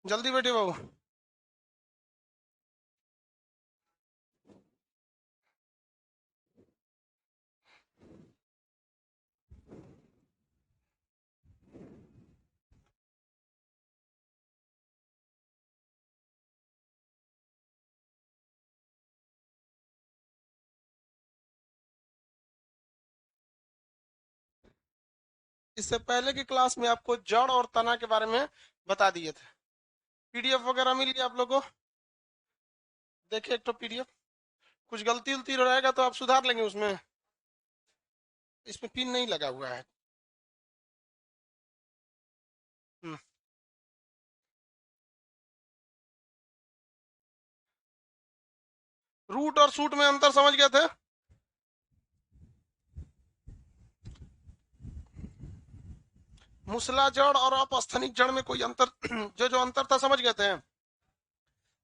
जल्दी बैठे बाबू। इससे पहले की क्लास में आपको जड़ और तना के बारे में बता दिए थे। पीडीएफ वगैरह मिल गया आप लोगों को? देखिए एक तो पीडीएफ, कुछ गलती उलती रहेगा तो आप सुधार लेंगे उसमें। इसमें पिन नहीं लगा हुआ है। हम्म। रूट और सूट में अंतर समझ गए थे? मूसला जड़ और अपस्थानिक जड़ में कोई अंतर जो जो अंतर था समझ गए थे?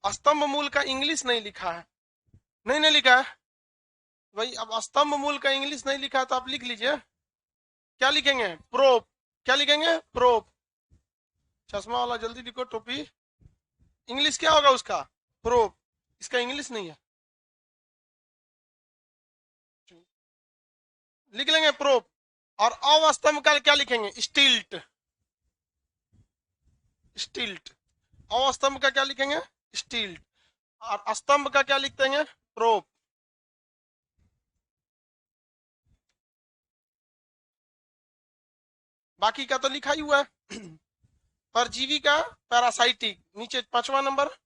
स्तंभ मूल का इंग्लिश नहीं लिखा है। नहीं नहीं लिखा है भाई। अब स्तंभ मूल का इंग्लिश नहीं लिखा है तो आप लिख लीजिए। क्या लिखेंगे? प्रोप। क्या लिखेंगे? प्रोप। चश्मा वाला जल्दी लिखो, टोपी। इंग्लिश क्या होगा उसका? प्रोप। इसका इंग्लिश नहीं है। लिख लेंगे प्रोप। और अवस्तंभ का क्या लिखेंगे? स्टिल्ट। स्टिल्ट। अवस्तंभ का क्या लिखेंगे? स्टिल्ट। और स्तंभ का क्या लिखते हैं? प्रोप। बाकी का तो लिखा ही हुआ है। परजीवी का पैरासाइटिक नीचे 5वां नंबर।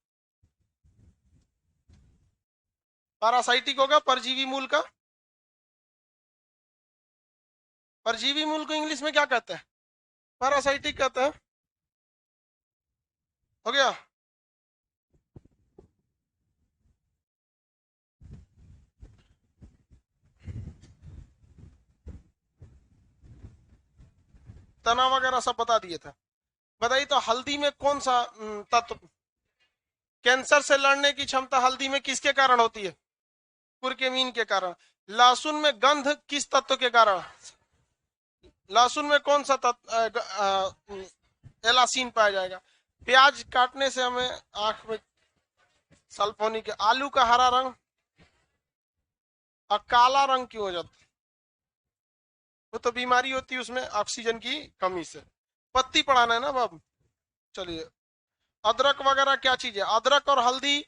पैरासाइटिक होगा परजीवी मूल का। परजीवी मूल को इंग्लिश में क्या कहते हैं? पैरासाइटिक कहते हैं। हो गया। तना वगैरह सब बता दिए थे। बताइए तो हल्दी में कौन सा तत्व कैंसर से लड़ने की क्षमता हल्दी में किसके कारण होती है? कुर्केमीन के कारण। लहसुन में गंध किस तत्व के कारण? लहसुन में कौन सा तत्व एलासीन पाया जाएगा? प्याज काटने से हमें आंख में सल्फोनिक। आलू का हरा रंग और काला रंग क्यों हो जाता है? वो तो बीमारी होती है उसमें ऑक्सीजन की कमी से। पत्ती पढ़ाना है ना बाब। चलिए, अदरक वगैरह क्या चीज है? अदरक और हल्दी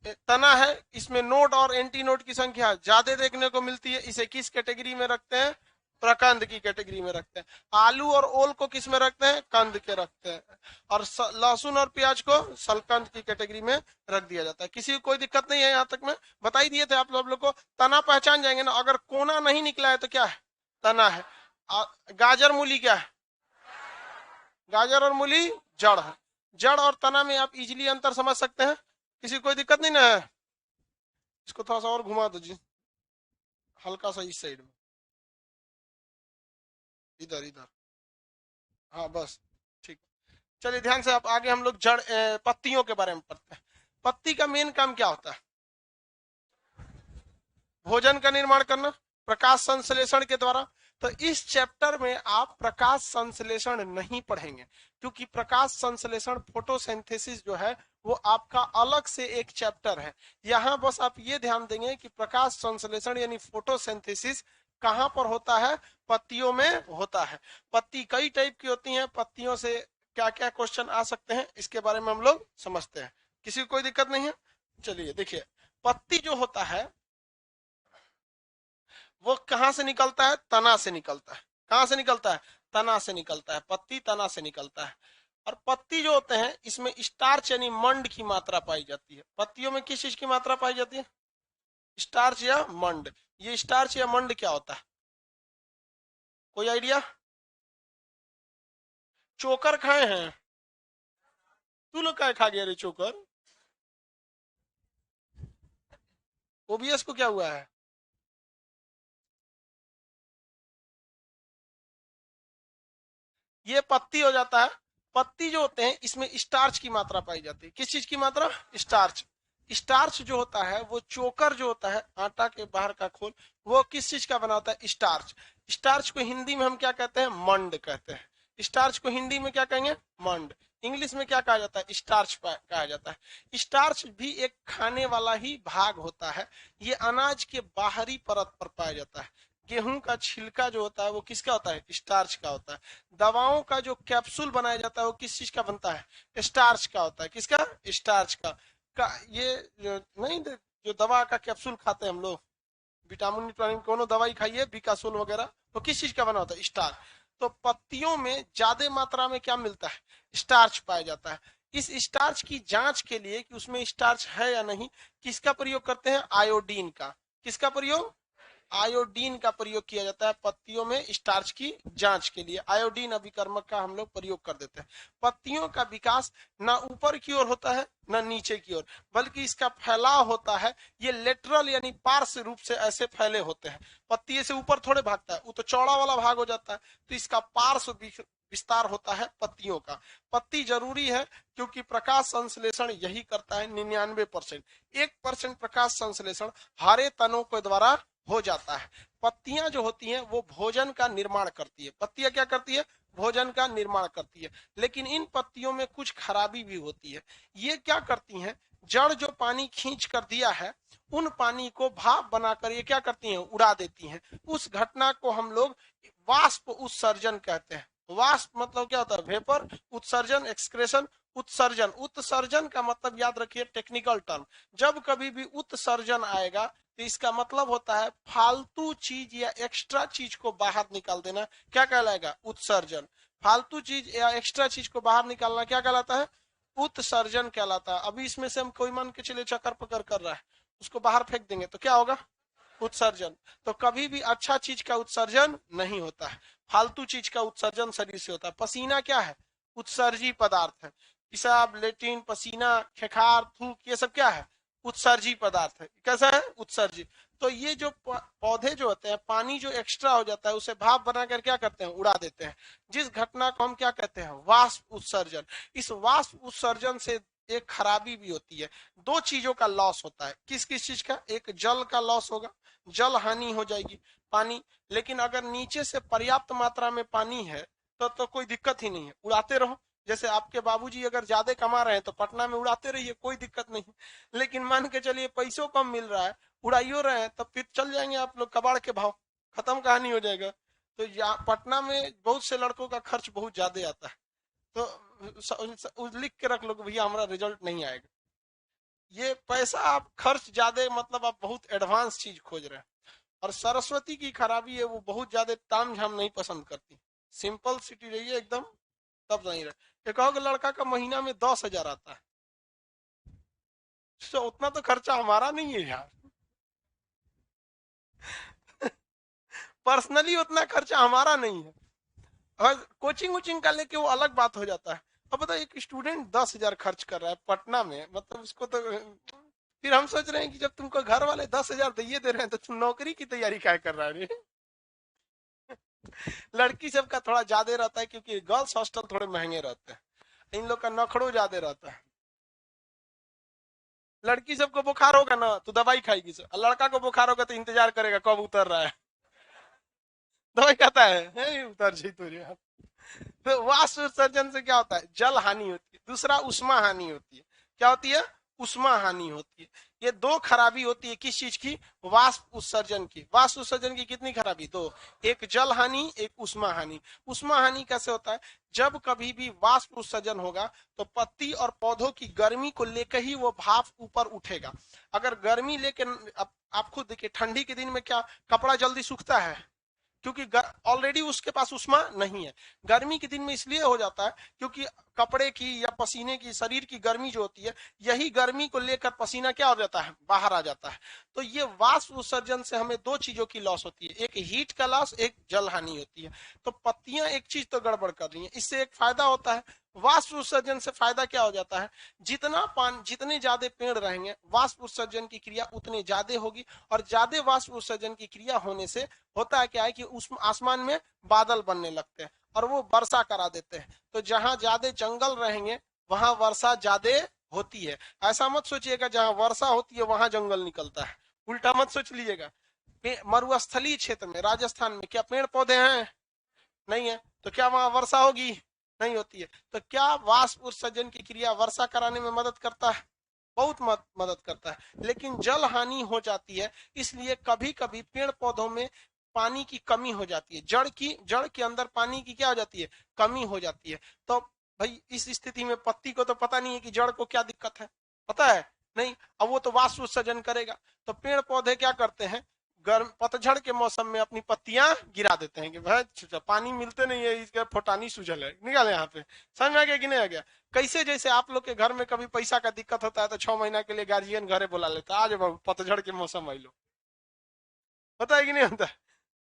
तना है। इसमें नोड और एंटी नोड की संख्या ज्यादा देखने को मिलती है। इसे किस कैटेगरी में रखते हैं? प्रकंद की कैटेगरी में रखते हैं। आलू और ओल को किस में रखते हैं? कंद के रखते हैं। और लहसुन और प्याज को सलकंद की कैटेगरी में रख दिया जाता है। किसी को कोई दिक्कत नहीं है? यहाँ तक में बता ही दिए थे आप लोग को। तना पहचान जाएंगे ना? अगर कोना नहीं निकला है तो क्या है? तना है। गाजर मूली क्या है? गाजर और मूली जड़ है। जड़ और तना में आप इजीली अंतर समझ सकते हैं। किसी को कोई दिक्कत नहीं ना है? इसको थोड़ा सा और घुमा दो जी, हल्का सा इस साइड में। इधर इधर। हाँ बस। ठीक। चलिए ध्यान से, आप आगे हम लोग जड़ पत्तियों के बारे में पढ़ते हैं। पत्ती का मेन काम क्या होता है? भोजन का निर्माण करना, प्रकाश संश्लेषण के द्वारा। तो इस चैप्टर में आप प्रकाश संश्लेषण नहीं पढ़ेंगे, क्योंकि प्रकाश संश्लेषण फोटोसिंथेसिस जो है वो आपका अलग से एक चैप्टर है। यहां बस आप ये ध्यान देंगे कि प्रकाश संश्लेषण यानी फोटोसिंथेसिस कहां पर होता है? पत्तियों में होता है। पत्ती कई टाइप की होती हैं। पत्तियों से क्या क्या क्वेश्चन आ सकते हैं इसके बारे में हम लोग समझते हैं। किसी को कोई दिक्कत नहीं है? चलिए देखिए, पत्ती जो होता है वो कहां से निकलता है? तना से निकलता है। कहां से निकलता है? तना से निकलता है। पत्ती तना से निकलता है। और पत्ती जो होते हैं इसमें स्टार्च यानी मंड की मात्रा पाई जाती है। पत्तियों में किस चीज की मात्रा पाई जाती है? स्टार्च या मंड। ये स्टार्च या मंड क्या होता है? कोई आइडिया? चोकर खाए हैं? तू लोग क्या खा गया रे चोकर? ओबीएस को क्या हुआ है? ये पत्ती हो जाता है। पत्ती जो होते हैं इसमें स्टार्च की मात्रा पाई जाती है। किस चीज की मात्रा? स्टार्च। स्टार्च जो होता है वो चोकर जो होता है आटा के बाहर का खोल, वो किस चीज का बना होता है? स्टार्च। स्टार्च को हिंदी में हम क्या कहते हैं? मंड कहते हैं। स्टार्च को हिंदी में क्या कहेंगे? मंड। इंग्लिश में क्या कहा जाता है, स्टार्च कहा जाता है। स्टार्च भी एक खाने वाला ही भाग होता है। ये अनाज के बाहरी परत पर पाया जाता है। गेहूं का छिलका जो होता है वो किसका होता है, स्टार्च का होता है। दवाओं का जो कैप्सूल बनाया जाता है वो किस चीज का बनता है, स्टार्च का होता है। किसका, स्टार्च ये नहीं, जो दवा का कैप्सूल खाते हैं हम लोग, विटामिन विटामिन कोनो दवाई खाइए, बिकासोल वगैरह, तो किस चीज का बना होता है, स्टार्च। तो पत्तियों में ज्यादा मात्रा में क्या मिलता है, स्टार्च पाया जाता है। इस स्टार्च की जांच के लिए कि उसमें स्टार्च है या नहीं, किसका प्रयोग करते हैं, आयोडीन का। किसका प्रयोग, आयोडीन का प्रयोग किया जाता है पत्तियों में स्टार्च की जांच के लिए। आयोडीन अभिकर्मक का हम लोग प्रयोग कर देते हैं। पत्तियों का विकास ना ऊपर की ओर होता है ना नीचे की ओर, बल्कि इसका फैलाव होता है, ये लेटरल यानी पार्श्व रूप से ऐसे फैले होते हैं। पत्ती से ऊपर थोड़े भागता है, वो तो चौड़ा वाला भाग हो जाता है, तो इसका पार्श्व विस्तार होता है पत्तियों का। पत्ती जरूरी है क्योंकि प्रकाश संश्लेषण यही करता है 99%। 1% प्रकाश संश्लेषण हरे तनों के द्वारा हो जाता है। पत्तियां जो होती हैं वो भोजन का निर्माण करती है। पत्तियां क्या करती है, भोजन का निर्माण करती है। लेकिन इन पत्तियों में कुछ खराबी भी होती है। ये क्या करती हैं, जड़ जो पानी खींच कर दिया है उन पानी को भाप बनाकर ये क्या करती हैं, उड़ा देती हैं। उस घटना को हम लोग वाष्प उत्सर्जन कहते हैं। वाष्प मतलब क्या होता है, वेपर, उत्सर्जन एक्सक्रेशन, उत्सर्जन। उत्सर्जन का मतलब याद रखिए, टेक्निकल टर्म, जब कभी भी उत्सर्जन आएगा तो इसका मतलब होता है फालतू चीज या एक्स्ट्रा चीज को बाहर निकाल देना। क्या कहलाएगा, उत्सर्जन। फालतू चीज या एक्स्ट्रा चीज को बाहर निकालना क्या कहलाता है, उत्सर्जन कहलाता है। अभी इसमें से हम कोई मान के चलिए चक्कर पकड़ कर रहा है, उसको बाहर फेंक देंगे तो क्या होगा, उत्सर्जन। तो कभी भी अच्छा चीज का उत्सर्जन नहीं होता है, फालतू चीज का उत्सर्जन शरीर से होता है। पसीना क्या है, उत्सर्जी पदार्थ है। पेशाब, लेट्रिन, पसीना, खेखार, थूक, ये सब क्या है, उत्सर्जी पदार्थ है। कैसा है, उत्सर्जी। तो ये जो पौधे जो होते हैं, पानी जो एक्स्ट्रा हो जाता है उसे भाप बनाकर क्या करते हैं, उड़ा देते हैं। जिस घटना को हम क्या कहते हैं, वाष्प उत्सर्जन। इस वाष्प उत्सर्जन से एक खराबी भी होती है। दो चीजों का लॉस होता है। किस किस चीज का, एक जल का लॉस होगा, जल हानि हो जाएगी, पानी। लेकिन अगर नीचे से पर्याप्त मात्रा में पानी है तो कोई दिक्कत ही नहीं है, उड़ाते रहो। जैसे आपके बाबूजी अगर ज्यादा कमा रहे हैं तो पटना में उड़ाते रहिए, कोई दिक्कत नहीं। लेकिन मान के चलिए पैसों कम मिल रहा है, उड़ाइयो रहे हैं, तब फिर चल जाएंगे आप लोग कबाड़ के भाव, खत्म कहानी हो जाएगा। तो पटना में बहुत से लड़कों का खर्च बहुत ज्यादा आता है, तो लिख के रख लो भैया हमारा रिजल्ट नहीं आएगा। ये पैसा आप खर्च ज्यादा, मतलब आप बहुत एडवांस चीज खोज रहे हैं। और सरस्वती की खराबी है, वो बहुत ज्यादा ताम झाम नहीं पसंद करती, सिंपल सिटी रही है एकदम, तब नहीं रहे। ये कहो कि लड़का का महीना में 10,000 आता है, तो उतना तो खर्चा हमारा नहीं है यार। पर्सनली उतना खर्चा हमारा नहीं है। और कोचिंग वोचिंग का लेके वो अलग बात हो जाता है। अब बताओ एक स्टूडेंट 10,000 खर्च कर रहा है पटना में, मतलब उसको तो फिर हम सोच रहे हैं कि जब तुमको घर वाले 10,000 दिए दे रहे हैं तो तुम नौकरी की तैयारी क्या कर रहा है। लड़की सबका थोड़ा ज्यादा रहता है क्योंकि गर्ल्स हॉस्टल थोड़े महंगे रहते हैं, इन लोग का नखड़ो ज्यादा रहता है। लड़की सबको बुखार होगा ना तो दवाई खाएगी, लड़का को बुखार होगा तो इंतजार करेगा कब उतर रहा है, दवाई खाता है उतर जी तुझे। तो वाष्प उत्सर्जन से क्या होता है, जल हानि होती है। दूसरा उष्मा हानि होती है। क्या होती है, उष्मा हानि होती है। ये दो खराबी होती है किस चीज की, वाष्प उत्सर्जन की। वाष्प उत्सर्जन की कितनी खराबी, दो, एक जल हानि, एक उष्मा हानि। उष्मा हानि कैसे होता है, जब कभी भी वाष्प उत्सर्जन होगा तो पत्ती और पौधों की गर्मी को लेकर ही वो भाप ऊपर उठेगा। अगर गर्मी लेकर, आप खुद देखिए ठंडी के दिन में क्या कपड़ा जल्दी सूखता है, क्योंकि ऑलरेडी उसके पास उष्मा नहीं है। गर्मी के दिन में इसलिए हो जाता है क्योंकि कपड़े की या पसीने की, शरीर की गर्मी जो होती है, यही गर्मी को लेकर पसीना क्या हो जाता है, बाहर आ जाता है। तो ये वाष्प उत्सर्जन से हमें दो चीजों की लॉस होती है, एक हीट का लॉस, एक जल हानि होती है। तो पत्तियां एक चीज तो गड़बड़ कर रही है। इससे एक फायदा होता है, वाष्प उत्सर्जन से फायदा क्या हो जाता है, जितने ज्यादा पेड़ रहेंगे वाष्प उत्सर्जन की क्रिया उतनी ज्यादा होगी। और ज्यादा वाष्प उत्सर्जन की क्रिया होने से होता है क्या है कि उस आसमान में बादल बनने लगते हैं और वो वर्षा करा देते हैं। तो जहां ज्यादा जंगल रहेंगे वहां वर्षा ज्यादा होती है। ऐसा मत सोचिएगा जहां वर्षा होती है वहां जंगल निकलता है, उल्टा मत सोच लीजिएगा। मरुस्थलीय क्षेत्र में, राजस्थान में क्या पेड़ पौधे हैं, नहीं है, तो क्या वहां वर्षा होगी, नहीं होती है। तो क्या वाष्प उत्सर्जन की क्रिया वर्षा कराने में मदद करता है? बहुत मदद करता है। लेकिन जल हानि हो जाती है, इसलिए कभी कभी पेड़ पौधों में पानी की कमी हो जाती है, जड़ के अंदर पानी की क्या हो जाती है, कमी हो जाती है। तो भाई इस स्थिति में पत्ती को तो पता नहीं है कि जड़ को क्या दिक्कत है, पता है नहीं। अब वो तो वाष्प उत्सर्जन करेगा। तो पेड़ पौधे क्या करते हैं, गर्म पतझड़ के मौसम में अपनी पत्तियां गिरा देते हैं कि भाई पानी मिलते नहीं है, इसका फोटानी सूझल है, निकाले यहाँ पे। समझ में आ गया कि नहीं आ गया? कैसे जैसे आप लोग के घर में कभी पैसा का दिक्कत होता है तो 6 महीना के लिए गार्जियन घरे बुला लेता है, आज बाबू पतझड़ के मौसम आई लो, होता है कि नहीं होता?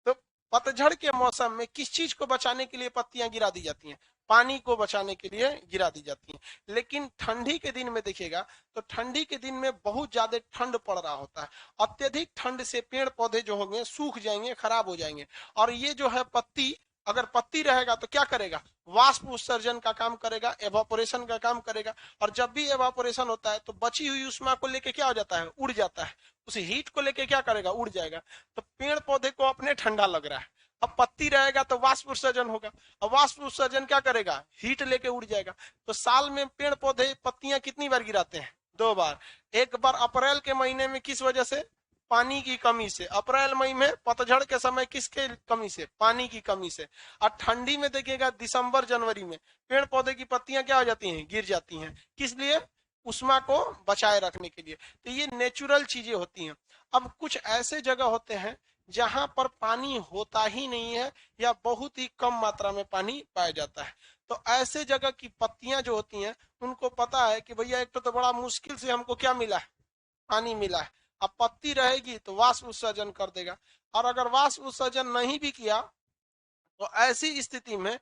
तो पतझड़ के मौसम में किस चीज को बचाने के लिए पत्तियां गिरा दी जाती हैं? पानी को बचाने के लिए गिरा दी जाती हैं। लेकिन ठंडी के दिन में देखिएगा तो ठंडी के दिन में बहुत ज्यादा ठंड पड़ रहा होता है। अत्यधिक ठंड से पेड़ पौधे जो होंगे सूख जाएंगे, खराब हो जाएंगे। और ये जो है पत्ती, अगर पत्ती रहेगा तो क्या करेगा, वाष्प उत्सर्जन का काम करेगा, एवापोरेशन का काम करेगा। और जब भी एवापोरेशन होता है तो बची हुई उष्मा को लेके क्या हो जाता है, उड़ जाता है। उस हीट को लेके क्या करेगा, उड़ जाएगा। तो पेड़ पौधे को अपने ठंडा लग रहा है, अब पत्ती रहेगा तो वाष्प उत्सर्जन होगा, अब वाष्प उत्सर्जन क्या करेगा, हीट लेके उड़ जाएगा। तो साल में पेड़ पौधे पत्तियां कितनी बार गिराते हैं, 2 बार। एक बार अप्रैल के महीने में, किस वजह से, पानी की कमी से। अप्रैल मई में पतझड़ के समय किसके कमी से, पानी की कमी से। और ठंडी में देखिएगा दिसंबर जनवरी में पेड़ पौधे की पत्तियां क्या हो जाती हैं, गिर जाती हैं। किस लिए, उष्मा को बचाए रखने के लिए। तो ये नेचुरल चीजें होती हैं। अब कुछ ऐसे जगह होते हैं जहां पर पानी होता ही नहीं है या बहुत ही कम मात्रा में पानी पाया जाता है। तो ऐसे जगह की पत्तियां जो होती हैं उनको पता है कि भैया एक तो बड़ा मुश्किल से हमको क्या मिला है, पानी मिला है। अब पत्ती रहेगी तो वाष्प उत्सर्जन कर देगा, और अगर वाष्प उत्सर्जन नहीं भी किया तो ऐसी स्थिति में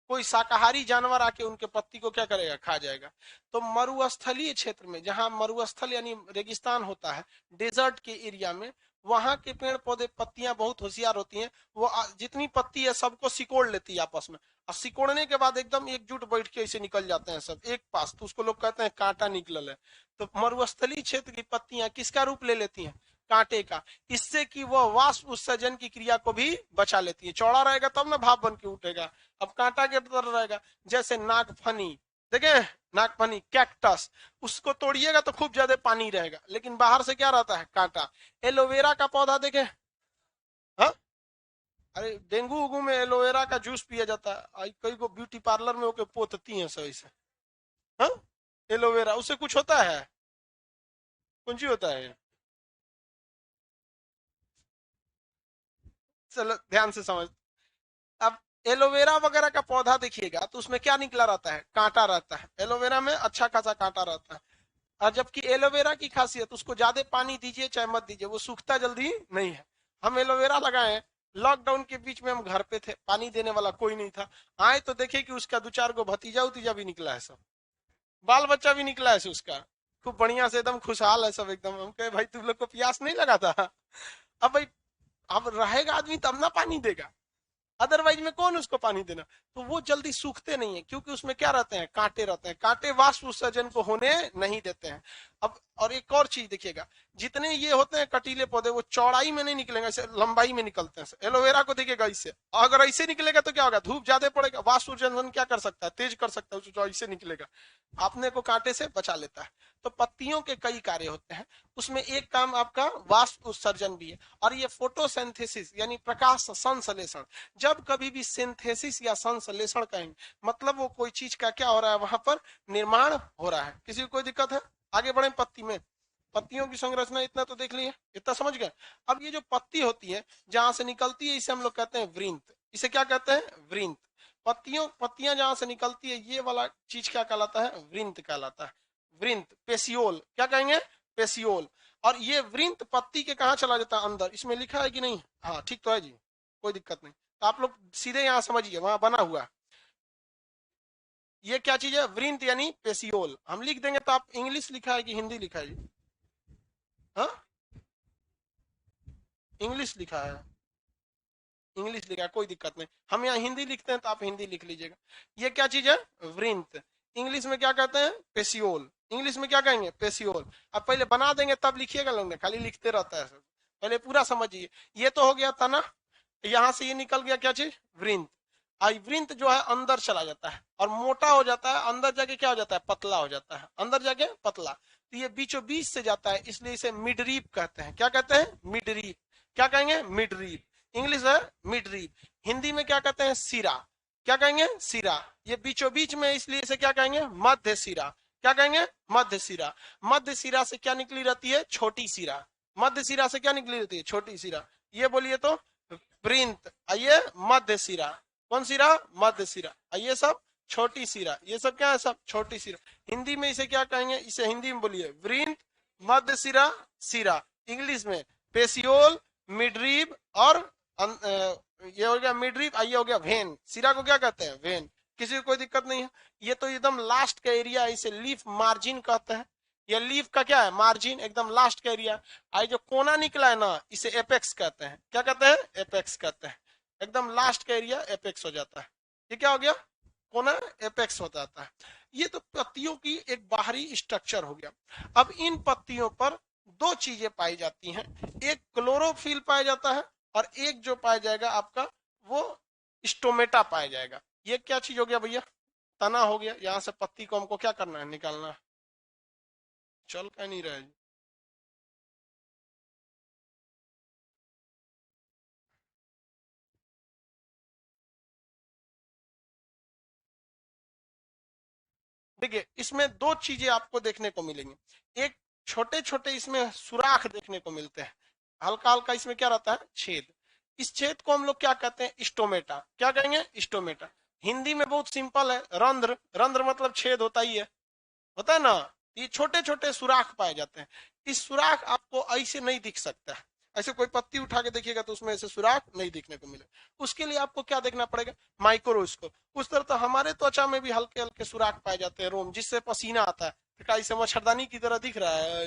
कोई शाकाहारी जानवर आके उनके पत्ती को क्या करेगा, खा जाएगा। तो मरुस्थलीय क्षेत्र में, जहां मरुस्थल यानी रेगिस्तान होता है, डेजर्ट के एरिया में, वहां के पेड़ पौधे पत्तियां बहुत होशियार होती हैं। वो जितनी पत्ती है सबको सिकोड़ लेती है आपस में, और सिकोड़ने के बाद एकदम एकजुट बैठ के ऐसे निकल जाते हैं सब एक पास, तो उसको लोग कहते हैं कांटा निकलल है। तो मरुस्थलीय क्षेत्र की पत्तियां किसका रूप ले लेती हैं, कांटे का। इससे कि वह वाष्प उत्सर्जन की क्रिया को भी बचा लेती है। चौड़ा रहेगा तब ना भाप बन के उठेगा, अब कांटा के तरह रहेगा। जैसे नागफनी, देखे नागफनी, कैक्टस, उसको तोड़िएगा तो खूब ज्यादा पानी रहेगा, लेकिन बाहर से क्या रहता है, कांटा। एलोवेरा का पौधा देखे, हाँ, अरे डेंगू उगू में एलोवेरा का जूस पिया जाता है, कई को ब्यूटी पार्लर में होके पोतती हैं सही से। हाँ, एलोवेरा, उससे कुछ होता है, कुछ होता है। चलो ध्यान से समझ। अब एलोवेरा वगैरह का पौधा देखिएगा तो उसमें क्या निकला रहता है, कांटा रहता है। एलोवेरा में अच्छा खासा कांटा रहता है। और जबकि एलोवेरा की खासियत, उसको ज्यादा पानी दीजिए चाहे मत दीजिए, वो सूखता जल्दी नहीं है। हम एलोवेरा लगाए हैं, लॉकडाउन के बीच में हम घर पे थे, पानी देने वाला कोई नहीं था। आए तो देखे कि उसका 2-4 गो भतीजा उतीजा भी निकला है, सब बाल बच्चा भी निकला है उसका, खूब बढ़िया से एकदम खुशहाल है सब एकदम। हम कहे भाई तुम लोग को प्यास नहीं लगा था? अब भाई, अब रहेगा आदमी तब ना पानी देगा, अदरवाइज में कौन उसको पानी देना। तो वो जल्दी सूखते नहीं है, क्योंकि उसमें क्या रहते हैं, कांटे रहते हैं। कांटे वाष्प उत्सर्जन को होने नहीं देते हैं। अब और एक और चीज देखिएगा, जितने ये होते हैं कटीले पौधे, वो चौड़ाई में नहीं निकलेंगे, ऐसे लंबाई में निकलते हैं। एलोवेरा को देखिएगा इससे, अगर ऐसे निकलेगा तो क्या होगा, धूप ज्यादा पड़ेगा, वाष्प उत्सर्जन क्या कर सकता है, तेज कर सकता है, जो ऐसे निकलेगा अपने को कांटे से बचा लेता है। तो पत्तियों के कई कार्य होते हैं, उसमें एक काम आपका वाष्प उत्सर्जन भी है। और ये फोटोसिंथेसिस यानी प्रकाश संश्लेषण। जब कभी भी सिंथेसिस या संश्लेषण कहेंगे, मतलब वो कोई चीज का क्या हो रहा है, वहां पर निर्माण हो रहा है। किसी को कोई दिक्कत है, आगे बढ़े। पत्ती में पत्तियों की संरचना इतना तो देख लिए, इतना समझ गए। अब ये जो पत्ती होती है जहां से निकलती है, इसे हम लोग कहते हैं वृंत। इसे क्या कहते हैं, वृंत। पत्तियां जहां से निकलती है, ये वाला चीज क्या कहलाता है, वृंत कहलाता है। वृंत, पेसियोल, क्या कहेंगे, पेसियोल। और ये वृंत पत्ती के कहा चला जाता है, अंदर। इसमें लिखा है कि नहीं, हाँ ठीक तो है जी, कोई दिक्कत नहीं। तो आप लोग सीधे यहाँ समझिए, वहां बना हुआ है। ये क्या चीज है, वृंत यानी पेसियोल। हम लिख देंगे तो आप इंग्लिश लिखा है कि हिंदी लिखा है जी, हाँ, इंग्लिश लिखा है, इंग्लिश लिखा है, कोई दिक्कत नहीं। हम यहाँ हिंदी लिखते हैं तो आप हिंदी लिख लीजिएगा। ये क्या चीज है, वृंत। इंग्लिश में क्या कहते हैं, पेसियोल। इंग्लिश में क्या कहेंगे, पेसियोल। अब पहले बना देंगे तब लिखिएगा, लोग खाली लिखते रहता है सब। पहले पूरा समझिए। ये तो हो गया था ना, यहाँ से ये निकल गया क्या चीज, वृंत। वृंत जो है अंदर चला जाता है और मोटा हो जाता है, अंदर जाके क्या हो जाता है, पतला हो जाता है, अंदर जाके पतला। तो ये बीचों बीच से जाता है, इसलिए इसे मिडरीप कहते हैं। क्या कहते हैं, मिडरीप। क्या कहेंगे, मिडरीप। इंग्लिश है मिडरीप। हिंदी में क्या कहते हैं, सिरा। क्या कहेंगे, सिरा। ये बीचों बीच में, इसलिए इसे क्या कहेंगे, मध्य सिरा। क्या कहेंगे, मध्य सिरा। मध्य सिरा से क्या निकली रहती है, छोटी सिरा। मध्य सिरा से क्या निकली रहती है, छोटी सिरा। ये बोलिए तो, वृंत। आइए, मध्य सिरा। कौन सिरा, मध्य सिरा। ये सब छोटी सिरा, ये सब क्या है, सब छोटी सिरा। हिंदी में इसे क्या कहेंगे, इसे हिंदी में बोलिए वृंत, मध्य सिरा, सिरा। इंग्लिश में पेसियोल, मिडरीब और ये हो गया मिडरीब, ये हो गया वेन। सिरा को क्या कहते हैं, वेन। किसी को कोई दिक्कत नहीं है। ये तो एकदम लास्ट का एरिया है, इसे लीफ मार्जिन कहते हैं। ये लीफ का क्या है, मार्जिन, एकदम लास्ट का एरिया। आई जो कोना निकला है ना, इसे एपेक्स कहते हैं। क्या कहते हैं, एपेक्स कहते हैं। एकदम लास्ट का एरिया एपेक्स हो जाता है। ये क्या हो गया, कोना, एपेक्स हो जाता है। ये तो पत्तियों की एक बाहरी स्ट्रक्चर हो गया। अब इन पत्तियों पर दो चीजें पाई जाती हैं, एक क्लोरोफिल पाया जाता है और एक जो पाया जाएगा आपका वो स्टोमेटा पाया जाएगा। ये क्या चीज हो गया भैया, तना हो गया। यहाँ से पत्ती को हमको क्या करना है, निकालना है। चल क्या नहीं रहा है। देखिए, इसमें दो चीजें आपको देखने को मिलेंगी। एक, छोटे छोटे इसमें सुराख देखने को मिलते हैं, हल्का हल्का इसमें क्या रहता है, छेद। इस छेद को हम लोग क्या कहते हैं, स्टोमेटा। क्या कहेंगे, स्टोमेटा। हिंदी में बहुत सिंपल है, रंध्र। रंध्र मतलब छेद होता ही है, होता है ना। ये छोटे छोटे सुराख पाए जाते हैं। इस सुराख आपको ऐसे नहीं दिख सकता है, ऐसे कोई पत्ती उठा के देखिएगा तो उसमें ऐसे सुराख नहीं दिखने को मिले। उसके लिए आपको क्या देखना पड़ेगा, माइक्रोस्कोप। उस तरह तो हमारे त्वचा में भी हल्के हल्के सुराख पाए जाते हैं, रोम, जिससे पसीना आता है। क्या इसे मच्छरदानी की तरह दिख रहा है,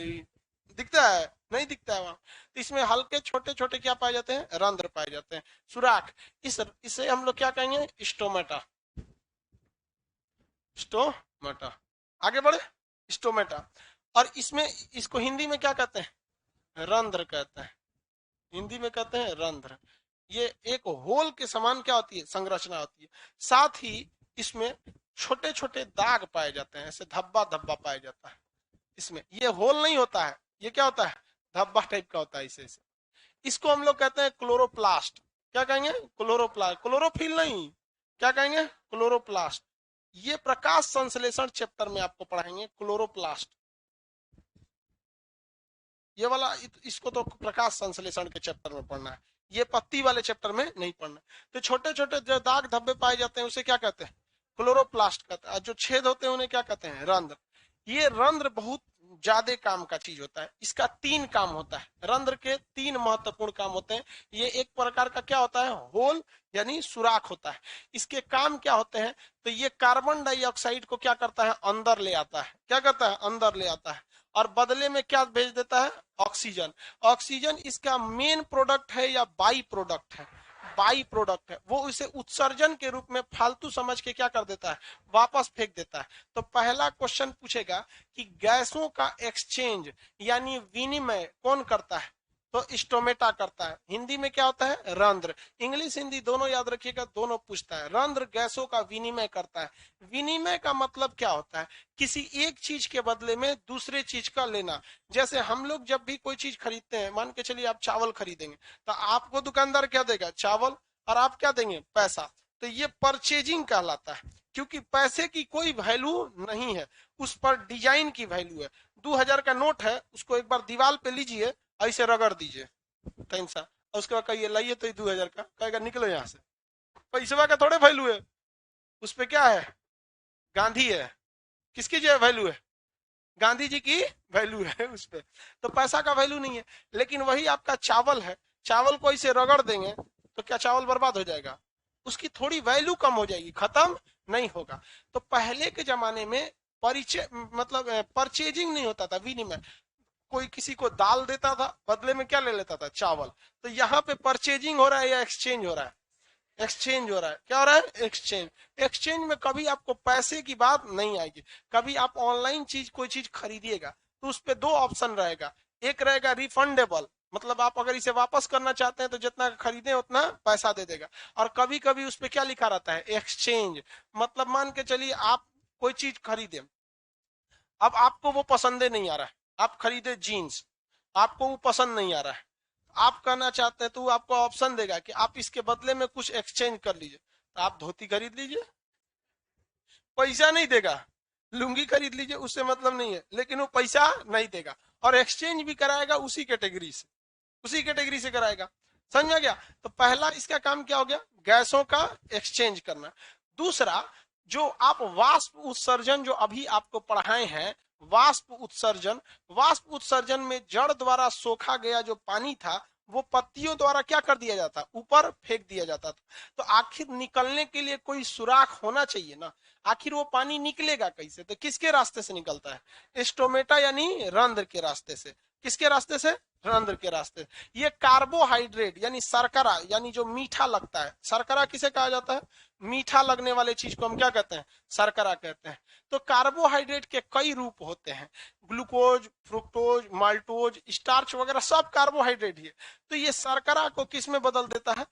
दिखता है, नहीं दिखता है वहां। तो इसमें हल्के छोटे छोटे क्या पाए जाते हैं, रंध्र पाए जाते हैं, सुराख। इसे हम लोग क्या कहेंगे, स्टोमेटा। स्टोमेटा। आगे बढ़े, स्टोमेटा। और इसमें, इसको हिंदी में क्या कहते हैं, रंध्र कहते हैं। हिंदी में कहते हैं रंध्र। ये एक होल के समान क्या होती है, संरचना होती है। साथ ही इसमें छोटे छोटे दाग पाए जाते हैं, ऐसे धब्बा धब्बा पाया जाता है इसमें। ये होल नहीं होता है, ये क्या होता है, धब्बा टाइप का होता है इसे। इसको हम लोग कहते हैं क्लोरोप्लास्ट। क्या कहेंगे, क्लोरोप्लास्ट। क्लोरोफिल नहीं, क्या कहेंगे, क्लोरोप्लास्ट। ये प्रकाश संश्लेषण चैप्टर में आपको पढ़ाएंगे, क्लोरोप्लास्ट। ये वाला, इसको तो प्रकाश संश्लेषण के चैप्टर में पढ़ना है, ये पत्ती वाले चैप्टर में नहीं पढ़ना। तो छोटे छोटे जो दाग धब्बे पाए जाते हैं उसे क्या कहते हैं, क्लोरोप्लास्ट कहते हैं। जो छेद होते हैं उन्हें क्या कहते हैं, रंध्र। ये रंध्र बहुत ज्यादा काम का चीज होता है। इसका 3 काम होता है, रंध्र के 3 महत्वपूर्ण काम होते हैं। ये एक प्रकार का क्या होता है, होल यानी सुराख होता है। इसके काम क्या होते हैं, तो ये कार्बन डाइऑक्साइड को क्या करता है, अंदर ले आता है। क्या करता है, अंदर ले आता है। और बदले में क्या भेज देता है, ऑक्सीजन। ऑक्सीजन इसका मेन प्रोडक्ट है या बाई प्रोडक्ट है, बाई प्रोडक्ट है। वो इसे उत्सर्जन के रूप में फालतू समझ के क्या कर देता है, वापस फेंक देता है। तो पहला क्वेश्चन पूछेगा कि गैसों का एक्सचेंज यानी विनिमय कौन करता है, तो स्टोमेटा करता है। हिंदी में क्या होता है, रंध्र। इंग्लिश हिंदी दोनों याद रखिएगा, दोनों पूछता है। रंध्र गैसों का विनिमय करता है। विनिमय का मतलब क्या होता है, किसी एक चीज के बदले में दूसरे चीज का लेना। जैसे हम लोग जब भी कोई चीज खरीदते हैं, मान के चलिए आप चावल खरीदेंगे, तो आपको दुकानदार क्या देगा, चावल, और आप क्या देंगे, पैसा। तो ये परचेजिंग कहलाता है, क्योंकि पैसे की कोई वैल्यू नहीं है, उस पर डिजाइन की वैल्यू है। 2000 का नोट है, उसको एक बार दीवार पे लीजिए, ऐसे रगड़ दीजिए कहीं सा, और उसके बाद कहिए लाइए तो 2000 का, कहेगा निकलो यहाँ से। पैसे का थोड़े वैल्यू है, उस पे क्या है, गांधी है। किसकी जो वैल्यू है, गांधी जी की वैल्यू है उस पे। तो पैसा का वैल्यू नहीं है। लेकिन वही आपका चावल है, चावल को इसे रगड़ देंगे तो क्या चावल बर्बाद हो जाएगा, उसकी थोड़ी वैल्यू कम हो जाएगी, खत्म नहीं होगा। तो पहले के जमाने में परिचय मतलब परचेजिंग नहीं होता था, विनिमय। कोई किसी को दाल देता था, बदले में क्या ले लेता था, चावल। तो यहाँ पे परचेजिंग हो रहा है या एक्सचेंज हो रहा है, एक्सचेंज हो रहा है। क्या हो रहा है, एक्सचेंज। एक्सचेंज में कभी आपको पैसे की बात नहीं आएगी। कभी आप ऑनलाइन चीज कोई चीज खरीदिएगा तो उस पे 2 ऑप्शन रहेगा, एक रहेगा रिफंडेबल, मतलब आप अगर इसे वापस करना चाहते हैं तो जितना खरीदे उतना पैसा दे देगा। और कभी कभी उस पर क्या लिखा रहता है, एक्सचेंज। मतलब मान के चलिए आप कोई चीज खरीदे, अब आपको वो पसंद नहीं आ रहा है, आप खरीदे जीन्स, आपको वो पसंद नहीं आ रहा है, आप कहना चाहते हैं तो वो आपको ऑप्शन देगा कि आप इसके बदले में कुछ एक्सचेंज कर लीजिए, तो आप धोती खरीद लीजिए, पैसा नहीं देगा। लुंगी खरीद लीजिए, उससे मतलब नहीं है, लेकिन वो पैसा नहीं देगा। और एक्सचेंज भी कराएगा उसी कैटेगरी से, उसी कैटेगरी से कराएगा। समझ में गया? तो पहला इसका काम क्या हो गया, गैसों का एक्सचेंज करना। दूसरा, जो आप वाष्प उत्सर्जन जो अभी आपको पढ़ाए हैं, वाष्प उत्सर्जन, वाष्प उत्सर्जन में जड़ द्वारा सोखा गया जो पानी था वो पत्तियों द्वारा क्या कर दिया जाता, ऊपर फेंक दिया जाता था। तो आखिर निकलने के लिए कोई सुराख होना चाहिए ना, आखिर वो पानी निकलेगा कैसे, तो किसके रास्ते से निकलता है, स्टोमेटा यानी रंध्र के रास्ते से। किसके रास्ते से, रंध्र के रास्ते। ये कार्बोहाइड्रेट यानी शर्करा, यानी जो मीठा लगता है, शर्करा किसे कहा जाता है, मीठा लगने वाले चीज को हम क्या कहते हैं, शर्करा कहते हैं। तो कार्बोहाइड्रेट के कई रूप होते हैं, ग्लूकोज, फ्रुक्टोज, माल्टोज, स्टार्च वगैरह सब कार्बोहाइड्रेट ही है। तो ये शर्करा को किस में बदल देता है,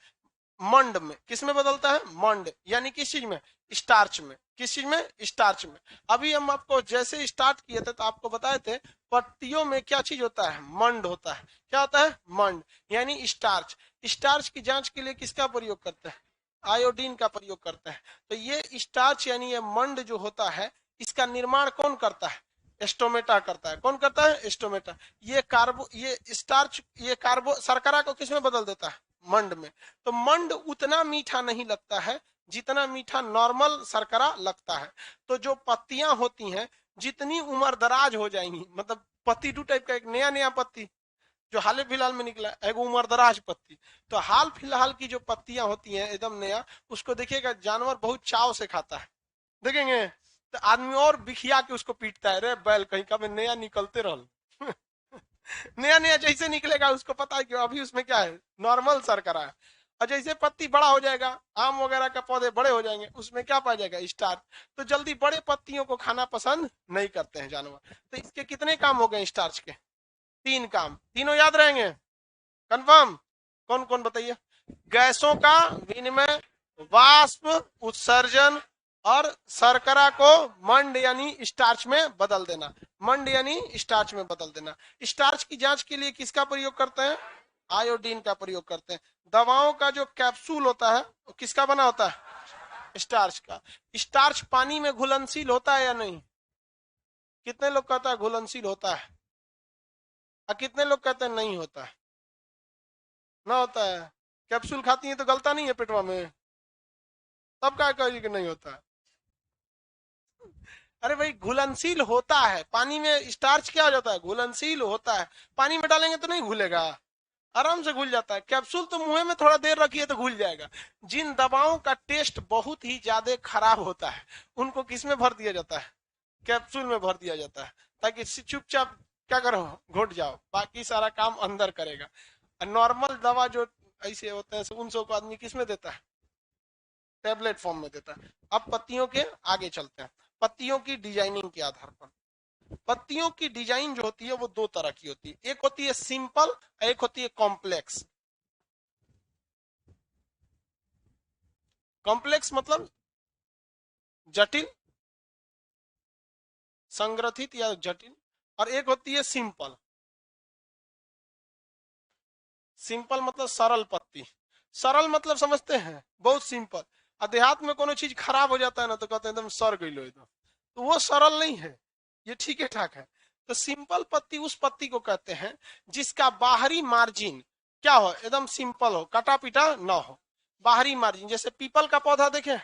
मंड में। किस में बदलता है, मंड, यानी किस चीज में, स्टार्च में। किस चीज में, स्टार्च में। अभी हम आपको जैसे स्टार्ट किए थे तो आपको बताए थे पत्तियों में क्या चीज होता है, मंड होता है। क्या होता है, मंड यानी स्टार्च। स्टार्च की जांच के लिए किसका प्रयोग करते हैं, आयोडीन का प्रयोग करते हैं। तो ये स्टार्च यानी ये मंड जो होता है, इसका निर्माण कौन करता है, एस्टोमेटा करता है। कौन करता है, एस्टोमेटा। ये स्टार्च, ये कार्बो शर्करा को किसमें बदल देता है, मंड में। तो मंड उतना मीठा नहीं लगता है जितना मीठा नॉर्मल शर्करा लगता है। तो जो पत्तियां होती हैं जितनी उम्र दराज हो जाएंगी, मतलब पत्ती टू टाइप का, एक नया नया पत्ती जो हाल फिलहाल में निकला, एक उम्र दराज पत्ती। तो हाल फिलहाल की जो पत्तियां होती हैं एकदम नया, उसको देखिएगा जानवर बहुत चाव से खाता है, देखेंगे। तो आदमी और बिखिया के उसको पीटता है, रे बैल कहीं का में नया निकलते रह नया नया जैसे निकलेगा उसको पता है कि अभी उसमें क्या है, नॉर्मल शर्करा है। और जैसे पत्ती बड़ा हो जाएगा, आम वगैरह का पौधे बड़े हो जाएंगे, उसमें क्या पाया जाएगा, स्टार्च। तो जल्दी बड़े पत्तियों को खाना पसंद नहीं करते हैं जानवर। तो इसके कितने काम हो गए स्टार्च के, तीन काम, तीनों याद रहेंगे, कंफर्म। कौन कौन बताइए, गैसों का विनिमय, वाष्प उत्सर्जन, और शर्करा को मंड यानी स्टार्च में बदल देना। मंड यानी स्टार्च में बदल देना। स्टार्च की जांच के लिए किसका प्रयोग करते हैं, आयोडीन का प्रयोग करते हैं। दवाओं का जो कैप्सूल होता है वो किसका बना होता है, स्टार्च का। स्टार्च पानी में घुलनशील होता है या नहीं, कितने लोग कहता है घुलनशील होता है, और कितने लोग कहते हैं नहीं होता है, ना होता है। कैप्सूल खाती है तो गलता नहीं है पेटवा में, तब क्या कहिए कि नहीं होता है। अरे भाई घुलनशील होता है, पानी में स्टार्च क्या हो जाता है, घुलनशील होता है। पानी में डालेंगे तो नहीं घुलेगा, आराम से घुल जाता है। कैप्सूल तो मुंह में थोड़ा देर रखिए तो घुल जाएगा। जिन दवाओं का टेस्ट बहुत ही ज्यादा खराब होता है उनको किस में भर दिया जाता है, कैप्सूल में भर दिया जाता है, ताकि चुपचाप क्या करो, घुट जाओ, बाकी सारा काम अंदर करेगा। नॉर्मल दवा जो ऐसे होते हैं उन सबको आदमी किस में देता है, टेबलेट फॉर्म में देता है। अब पत्तियों के आगे चलते हैं। पत्तियों की डिजाइनिंग के आधार पर, पत्तियों की डिजाइन जो होती है वो दो तरह की होती है, एक होती है सिंपल, एक होती है कॉम्प्लेक्स। कॉम्प्लेक्स मतलब जटिल, संग्रथित या जटिल, और एक होती है सिंपल। सिंपल मतलब सरल पत्ती। सरल मतलब समझते हैं, बहुत सिंपल। अध्यात्म में कोनो चीज खराब हो जाता है ना तो कहते हैं एकदम सर गई लो एकदम, तो वो सरल नहीं है, ये ठीक है ठाक है। तो सिंपल पत्ती उस पत्ती को कहते हैं जिसका बाहरी मार्जिन क्या हो, एकदम सिंपल हो, कटा पीटा ना हो। बाहरी मार्जिन, जैसे पीपल का पौधा देखें,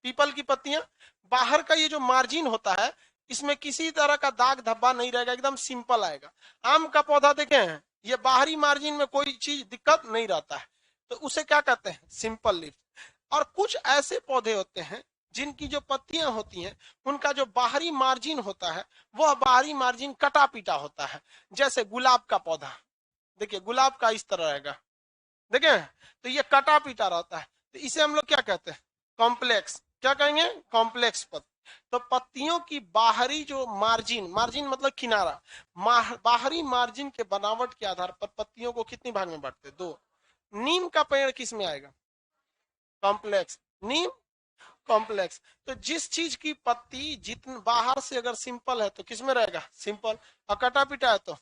पीपल की पत्तियां, बाहर का ये जो मार्जिन होता है इसमें किसी तरह का दाग धब्बा नहीं रहेगा, एकदम सिंपल आएगा। आम का पौधा देखें, ये बाहरी मार्जिन में कोई चीज दिक्कत नहीं रहता है, तो उसे क्या कहते हैं, सिंपल लीफ। और कुछ ऐसे पौधे होते हैं जिनकी जो पत्तियां होती हैं उनका जो बाहरी मार्जिन होता है वह बाहरी मार्जिन कटा पीटा होता है। जैसे गुलाब का पौधा, देखिए गुलाब का इस तरह रहेगा, देखिए, तो ये कटा पीटा रहता है, तो इसे हम लोग क्या कहते हैं, कॉम्प्लेक्स। क्या कहेंगे, कॉम्प्लेक्स पत्ती। तो पत्तियों की बाहरी जो मार्जिन, मार्जिन मतलब किनारा, बाहरी मार्जिन के बनावट के आधार पर पत्तियों को कितने भाग में बांटते हैं? दो। नीम का पेड़ किस में आएगा? कॉम्प्लेक्स। नीम कॉम्प्लेक्स। तो जिस चीज की पत्ती जितने बाहर से अगर सिंपल है तो किस में रहेगा? सिंपल। और कटा पिटा है तो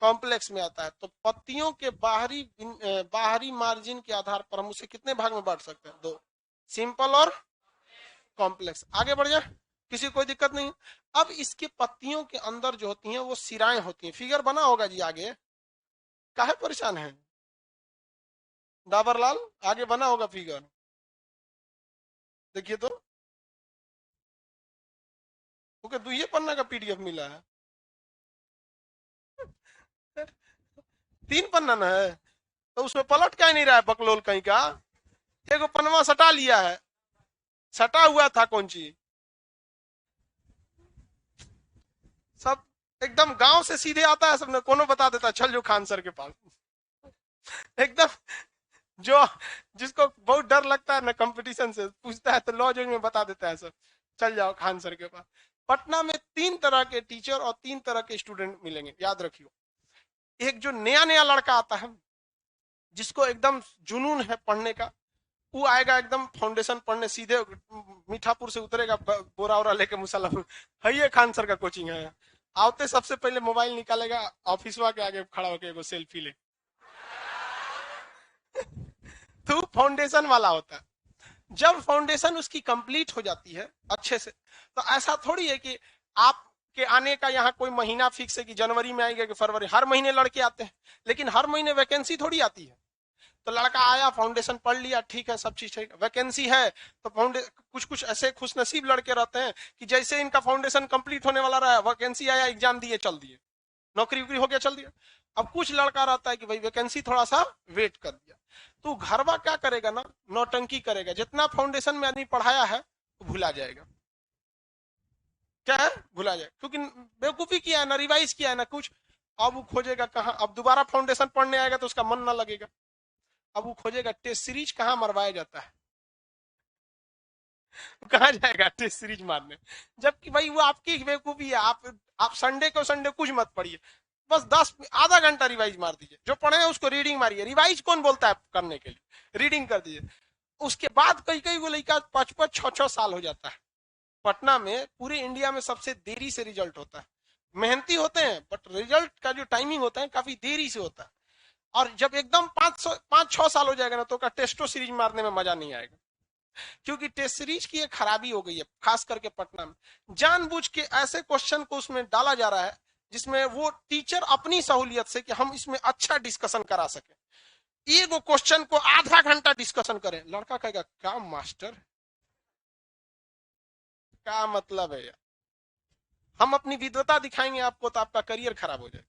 कॉम्प्लेक्स में आता है। तो पत्तियों के बाहरी मार्जिन के आधार पर हम उसे कितने भाग में बांट सकते हैं? दो, सिंपल और कॉम्प्लेक्स। आगे बढ़ जाए, किसी कोई दिक्कत नहीं। अब इसके पत्तियों के अंदर जो होती हैं वो सिराएं होती हैं। फिगर बना होगा जी, आगे काहे परेशान है डाबरलाल? आगे बना होगा फिगर, देखिए तो। ओके, दुइये पन्ना का पीडीएफ मिला है। 3 पन्ना ना है तो उसमें पलट क्या नहीं रहा है बकलोल कहीं का? एगो पन्ना सटा लिया है, सटा हुआ था कौन चीज? सब एकदम गांव से सीधे आता है, सबने कोनो बता देता है, चल जो खान सर के पास। एकदम जो जिसको बहुत डर लगता है ना कंपटीशन से, पूछता है तो लॉ जो में बता देता है सब, चल जाओ खान सर के पास। पटना में 3 तरह के टीचर और 3 तरह के स्टूडेंट मिलेंगे, याद रखियो। एक जो नया नया लड़का आता है, जिसको एकदम जुनून है पढ़ने का, वो आएगा एकदम फाउंडेशन पढ़ने, सीधे मीठापुर से उतरेगा बोरा वोरा लेके मुसलमान, है ये खान सर का कोचिंग है। आते सबसे पहले मोबाइल निकालेगा, ऑफिसवा के आगे खड़ा होकर एगो सेल्फी ले। तो फाउंडेशन वाला होता है। जब फाउंडेशन उसकी कंप्लीट हो जाती है अच्छे से, तो ऐसा थोड़ी है कि आप के आने का यहाँ कोई महीना फिक्स है कि जनवरी में आएगा कि फरवरी। हर महीने लड़के आते हैं, लेकिन हर महीने वैकेंसी थोड़ी आती है। तो लड़का आया, फाउंडेशन पढ़ लिया, ठीक है, सब चीज ठीक, वैकेंसी है तो कुछ कुछ ऐसे खुशनसीब लड़के रहते हैं कि जैसे इनका फाउंडेशन कंप्लीट होने वाला रहा, वैकेंसी आया, एग्जाम दिए, चल दिए, नौकरी वोकरी हो गया, चल दिया। अब कुछ लड़का रहता है कि भाई वैकेंसी थोड़ा सा वेट कर दिया, तो घरवा क्या करेगा ना, नौटंकी करेगा, जितना फाउंडेशन में आदमी पढ़ाया है भुला जाएगा। क्या है? भुला जाएगा, क्योंकि बेवकूफी किया है ना, रिवाइज किया है ना कुछ। अब वो खोजेगा कहाँ, अब दोबारा फाउंडेशन पढ़ने आएगा तो उसका मन ना लगेगा। अब वो खोजेगा टेस्ट सीरीज कहाँ मरवाया जाता है, कहाँ जाएगा टेस्ट सीरीज मारने, जबकि भाई वो आपकी बेवकूफी है। आप संडे को संडे कुछ मत पढ़िए, बस 10 आधा घंटा रिवाइज मार दीजिए, जो पढ़े हैं उसको रीडिंग मारिए। रिवाइज कौन बोलता है करने के लिए? रीडिंग कर दीजिए। उसके बाद कई कई वो लड़का 5-5 6-6 साल हो जाता है। पटना में पूरे इंडिया में सबसे देरी से रिजल्ट होता है। मेहनती होते हैं बट रिजल्ट का जो टाइमिंग होता है काफी देरी से होता है। और जब एकदम 5-6 साल हो जाएगा ना, तो का टेस्टो सीरीज मारने में मजा नहीं आएगा, क्योंकि टेस्ट सीरीज की एक खराबी हो गई है खास करके पटना में। जानबूझ के ऐसे क्वेश्चन को उसमें डाला जा रहा है जिसमें वो टीचर अपनी सहूलियत से कि हम इसमें अच्छा डिस्कशन करा सके, एक क्वेश्चन को आधा घंटा डिस्कशन करें। लड़का कहेगा क्या मास्टर, क्या मतलब है यार, हम अपनी विद्वता दिखाएंगे आपको तो आपका करियर खराब हो जाए।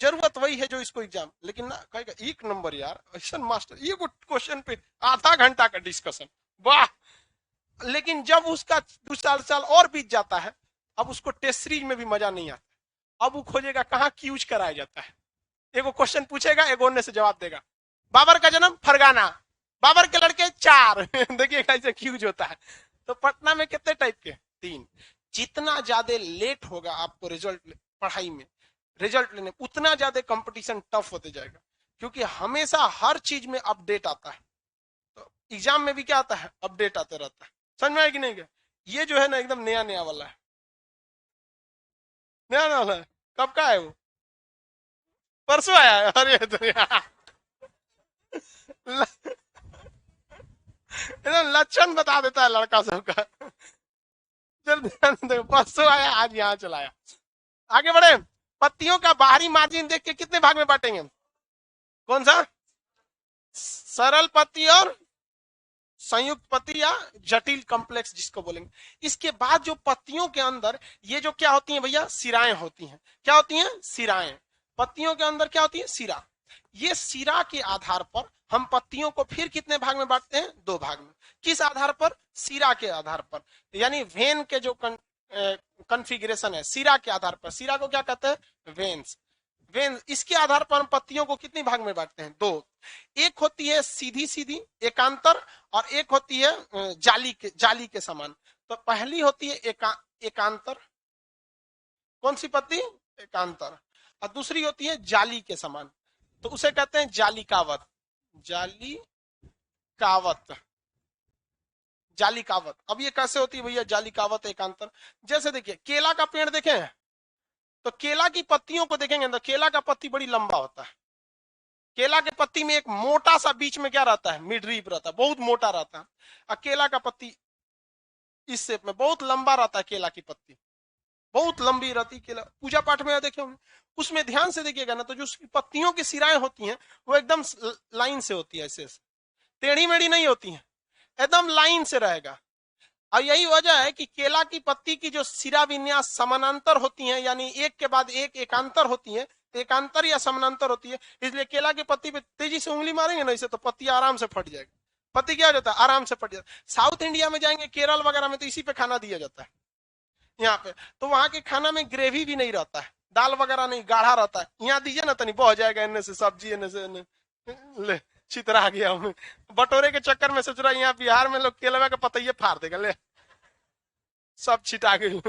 जरूरत वही है जो इसको एग्जाम, लेकिन ना कहेगा 1 नंबर यार, ऐसा मास्टर, ये क्वेश्चन पे आधा घंटा का डिस्कशन, वाह। लेकिन जब उसका 2 साल और बीत जाता है, अब उसको टेस्ट सीरीज में भी मजा नहीं आता। अब वो खोजेगा कहाँ क्यूज कराया जाता है। एगो क्वेश्चन पूछेगा, एगो ने से जवाब देगा, बाबर का जन्म फरगाना, बाबर के लड़के 4 देखिए कैसे क्यूज होता है। तो पटना में कितने टाइप के? 3। जितना ज्यादा लेट होगा आपको रिजल्ट पढ़ाई में, रिजल्ट लेने, उतना ज्यादा कंपटीशन टफ होते जाएगा, क्योंकि हमेशा हर चीज में अपडेट आता है। तो एग्जाम में भी क्या आता है? अपडेट आते रहता है। समझ में आया कि नहीं? ये जो है ना एकदम नया नया वाला है, नया नया वाला है। कब का है वो? परसों आया है। अरे तो लक्षण बता देता है लड़का सबका। चल ध्यान दो, परसों आया, आज यहाँ चलाया। आगे बढ़े। पत्तियों का बाहरी मार्जिन देख के कितने भाग में बांटेंगे? कौन सा? सरल पत्ती और संयुक्त पत्ती या जटिल कॉम्प्लेक्स जिसको बोलेंगे। इसके बाद जो पत्तियों के अंदर ये जो क्या होती हैं भैया? सिराएं होती हैं। क्या होती हैं? सिराएं। पत्तियों के अंदर क्या होती है? सिरा। ये सिरा के आधार पर हम पत्तियों को फिर कितने भाग में बांटते हैं? 2 भाग में। किस आधार पर? सिरा के आधार पर, यानी वेन के जो कन्फिग्रेशन है सिरा के आधार पर। सिरा को क्या कहते हैं? वेन्स। वेन, इसके आधार पर हम पत्तियों को कितने भाग में बांटते हैं? 2। एक होती है सीधी सीधी एकांतर, और एक होती है जाली के समान। तो पहली होती है एकांतर, कौन सी पत्ती? एकांतर। और दूसरी होती है जाली के समान, तो उसे कहते हैं जालिकावत। जालिकावत, जालिकावत। अब ये कैसे होती है भैया जालिकावत एकांतर? जैसे देखिए केला का पेड़ देखें, तो केला की पत्तियों को देखेंगे तो केला का पत्ती बड़ी लंबा होता है। केला के पत्ती में एक मोटा सा बीच में क्या रहता है? मिड रीप रहता है, बहुत मोटा रहता है। और केला का पत्ती इस शेप में बहुत लंबा रहता है, केला की पत्ती बहुत लंबी रहती। केला पूजा पाठ में देखे उसमें ध्यान से देखिएगा ना, तो जो उसकी पत्तियों की सिराएं होती हैं वो एकदम लाइन से होती है, ऐसे टेढ़ी मेढ़ी नहीं होती है, एकदम लाइन से रहेगा। और यही वजह है कि केला की पत्ती की जो सिरा विन्यास समानांतर होती है, यानी एक के बाद एक एकांतर होती है, एकांतर या समानांतर होती है, इसलिए केला की पत्ती पे तेजी से उंगली मारेंगे ना इसे, तो पत्ती आराम से फट जाएगी। पत्ती क्या हो जाता है? आराम से फट जाता है। साउथ इंडिया में जाएंगे, केरल वगैरह में, तो इसी पे खाना दिया जाता है यहाँ पे। तो वहां के खाना में ग्रेवी भी नहीं रहता है, दाल वगैरह नहीं, गाढ़ा रहता है। यहाँ दीजिए ना तनी बह जाएगा, इनने से सब्जी, इनने से ले चितरा गया हूँ बटोरे के चक्कर में। सोच रहा यहाँ बिहार में लोग केलवा का पतैये फाड़ देगा, ले सब छिटा गई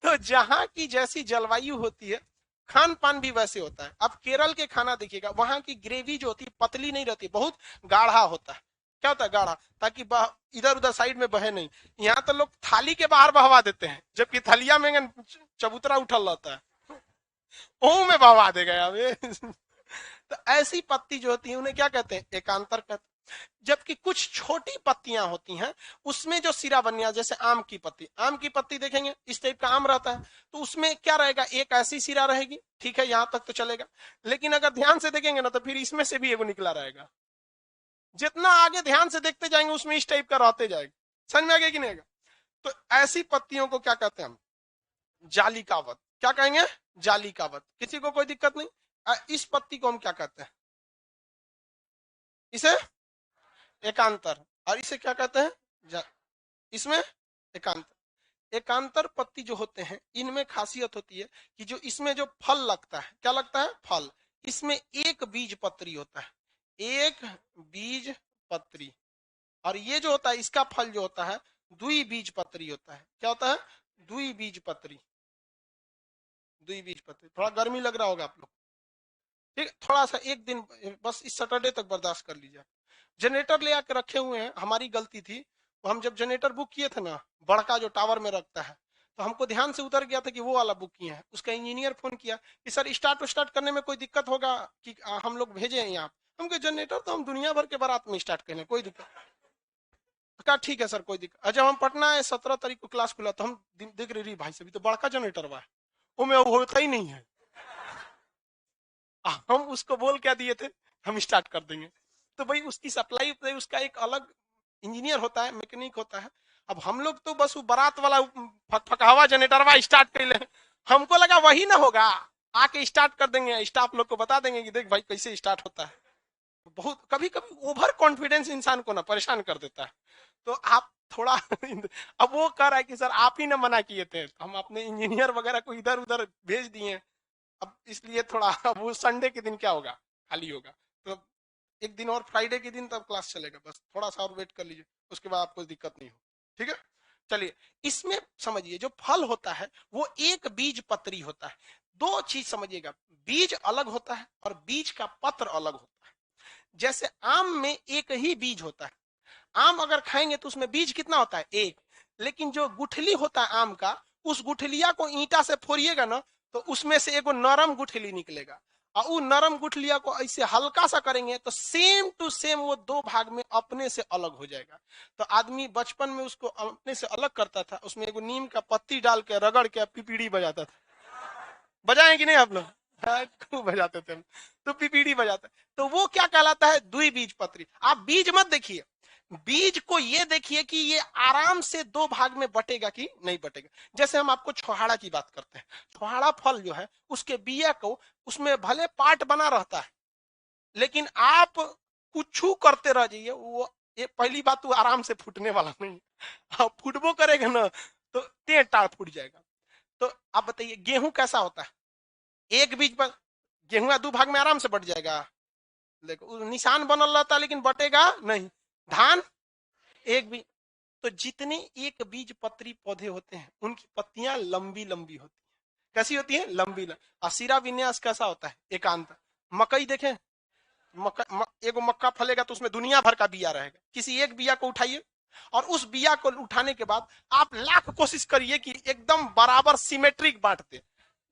तो जहां की जैसी जलवायु होती है, खान पान भी वैसे होता है। अब केरल के खाना देखिएगा, वहां की ग्रेवी जो होती है पतली नहीं रहती, बहुत गाढ़ा होता है। क्या होता है? गाढ़ा, ताकि इधर उधर साइड में बहे नहीं। यहाँ तो लोग थाली के बाहर बहवा देते हैं, जबकि थलिया में चबूतरा उठल रहता है, ओ में बहवा देगा यार तो ऐसी पत्ती जो होती है उन्हें क्या कहते हैं? एकांतर कहते हैं। जबकि कुछ छोटी पत्तियां होती हैं, उसमें जो सिरा बनिया, जैसे आम की पत्ती, आम की पत्ती देखेंगे इस टाइप का आम रहता है, तो उसमें क्या रहेगा? एक ऐसी सिरा रहेगी, ठीक है, यहां तक तो चलेगा। लेकिन अगर ध्यान से देखेंगे ना, तो फिर इसमें से भी एगो निकला रहेगा। जितना आगे ध्यान से देखते जाएंगे उसमें इस टाइप का रहते जाएगा। समझ में आ गया कि नहीं? तो ऐसी पत्तियों को क्या कहते हैं हम? जालिकावत। क्या कहेंगे? जालिकावत। किसी को कोई दिक्कत नहीं? इस पत्ती को हम क्या कहते हैं? इसे एकांतर। और इसे क्या कहते हैं? इसमें एकांतर। एकांतर पत्ती जो होते हैं, इनमें खासियत होती है कि जो इसमें जो फल लगता है, क्या लगता है? फल। इसमें एक बीज पत्री होता है, एक बीज पत्री। और ये जो होता है, इसका फल जो होता है द्विबीज पत्री होता है। क्या होता है? द्विबीज पत्री। द्विबीज पत्री। थोड़ा गर्मी लग रहा होगा आप लोग, ठीक, थोड़ा सा एक दिन बस इस सैटरडे तक बर्दाश्त कर लीजिए। जनरेटर ले आकर रखे हुए हैं, हमारी गलती थी। तो हम जब जनरेटर बुक किए थे ना, बड़का जो टावर में रखता है, तो हमको ध्यान से उतर गया था कि वो वाला बुक किए हैं। उसका इंजीनियर फोन किया कि सर स्टार्ट करने में कोई दिक्कत होगा कि हम लोग भेजे हैं यहाँ? हमको जनरेटर तो हम दुनिया भर के बारात में स्टार्ट करें, कोई दिक्कत। कहा ठीक है सर, कोई दिक्कत। जब हम पटना है 17 तारीख को क्लास खुला, तो हम देख रहे भाई से भी तो बड़का जनरेटर हुआ है, वो में होता ही नहीं है। हम उसको बोल क्या दिए थे, हम स्टार्ट कर देंगे। तो भाई उसकी सप्लाई, उसका एक अलग इंजीनियर होता है, मैकेनिक होता है। अब हम लोग तो बस वो बारात वाला फकफकावा जनरेटर स्टार्ट कर ले, हमको लगा वही ना होगा, आके स्टार्ट कर देंगे, स्टाफ लोग को बता देंगे कि देख भाई कैसे स्टार्ट होता है। बहुत कभी कभी ओवर कॉन्फिडेंस इंसान को ना परेशान कर देता है। तो आप थोड़ा अब वो कह रहा है कि सर आप ही ना मना किए थे, हम अपने इंजीनियर वगैरह को इधर उधर भेज दिए। अब इसलिए थोड़ा वो संडे के दिन क्या होगा, खाली होगा। तो एक दिन और फ्राइडे के दिन तब क्लास चलेगा, बस थोड़ा सा और वेट कर लीजिए, उसके बाद आपको दिक्कत नहीं हो, ठीक है। चलिए, इसमें समझिए जो फल होता है वो एक बीज पत्री होता है। दो चीज समझिएगा, बीज अलग होता है और बीज का पत्र अलग होता है। जैसे आम में एक ही बीज होता है, आम अगर खाएंगे तो उसमें बीज कितना होता है? एक। लेकिन जो गुठली होता है आम का, उस गुठलिया को ईंटा से फोड़िएगा ना, तो उसमें से एगो नरम गुठली निकलेगा। और वो नरम गुठलिया को ऐसे हल्का सा करेंगे तो सेम टू सेम वो दो भाग में अपने से अलग हो जाएगा। तो आदमी बचपन में उसको अपने से अलग करता था, उसमें एगो नीम का पत्ती डाल के रगड़ के पिपीड़ी बजाता था। बजाएं कि नहीं आप लोग? खूब बजाते थे हम, तो पिपीड़ी बजाते। तो वो क्या कहलाता है? द्विबीज पत्री। आप बीज मत देखिए, बीज को ये देखिए कि ये आराम से दो भाग में बटेगा कि नहीं बटेगा। जैसे हम आपको छोहाड़ा की बात करते हैं, छोहाड़ा फल जो है उसके बिया को, उसमें भले पार्ट बना रहता है, लेकिन आप कुछ करते रह जाइए, वो ये पहली बात तो आराम से फूटने वाला नहीं। हाँ, फूटबो करेगा ना तो टेढ़ टाढ़ फूट जाएगा। तो आप बताइए गेहूं कैसा होता है? एक बीज पर गेहूं दो भाग में आराम से बट जाएगा, देखो निशान बनल रहता है लेकिन बटेगा नहीं। धान एक भी तो जितने एक बीज पत्री पौधे होते हैं उनकी पत्तियां लंबी लंबी होती हैं। कैसी होती है? लंबी लंबी। और शिरा विन्यास कैसा होता है? एकांत। मकई देखें, एगो मक्का फलेगा तो उसमें दुनिया भर का बिया रहेगा। किसी एक बिया को उठाइए और उस बिया को उठाने के बाद आप लाख कोशिश करिए कि एकदम बराबर सिमेट्रिक बांट दे,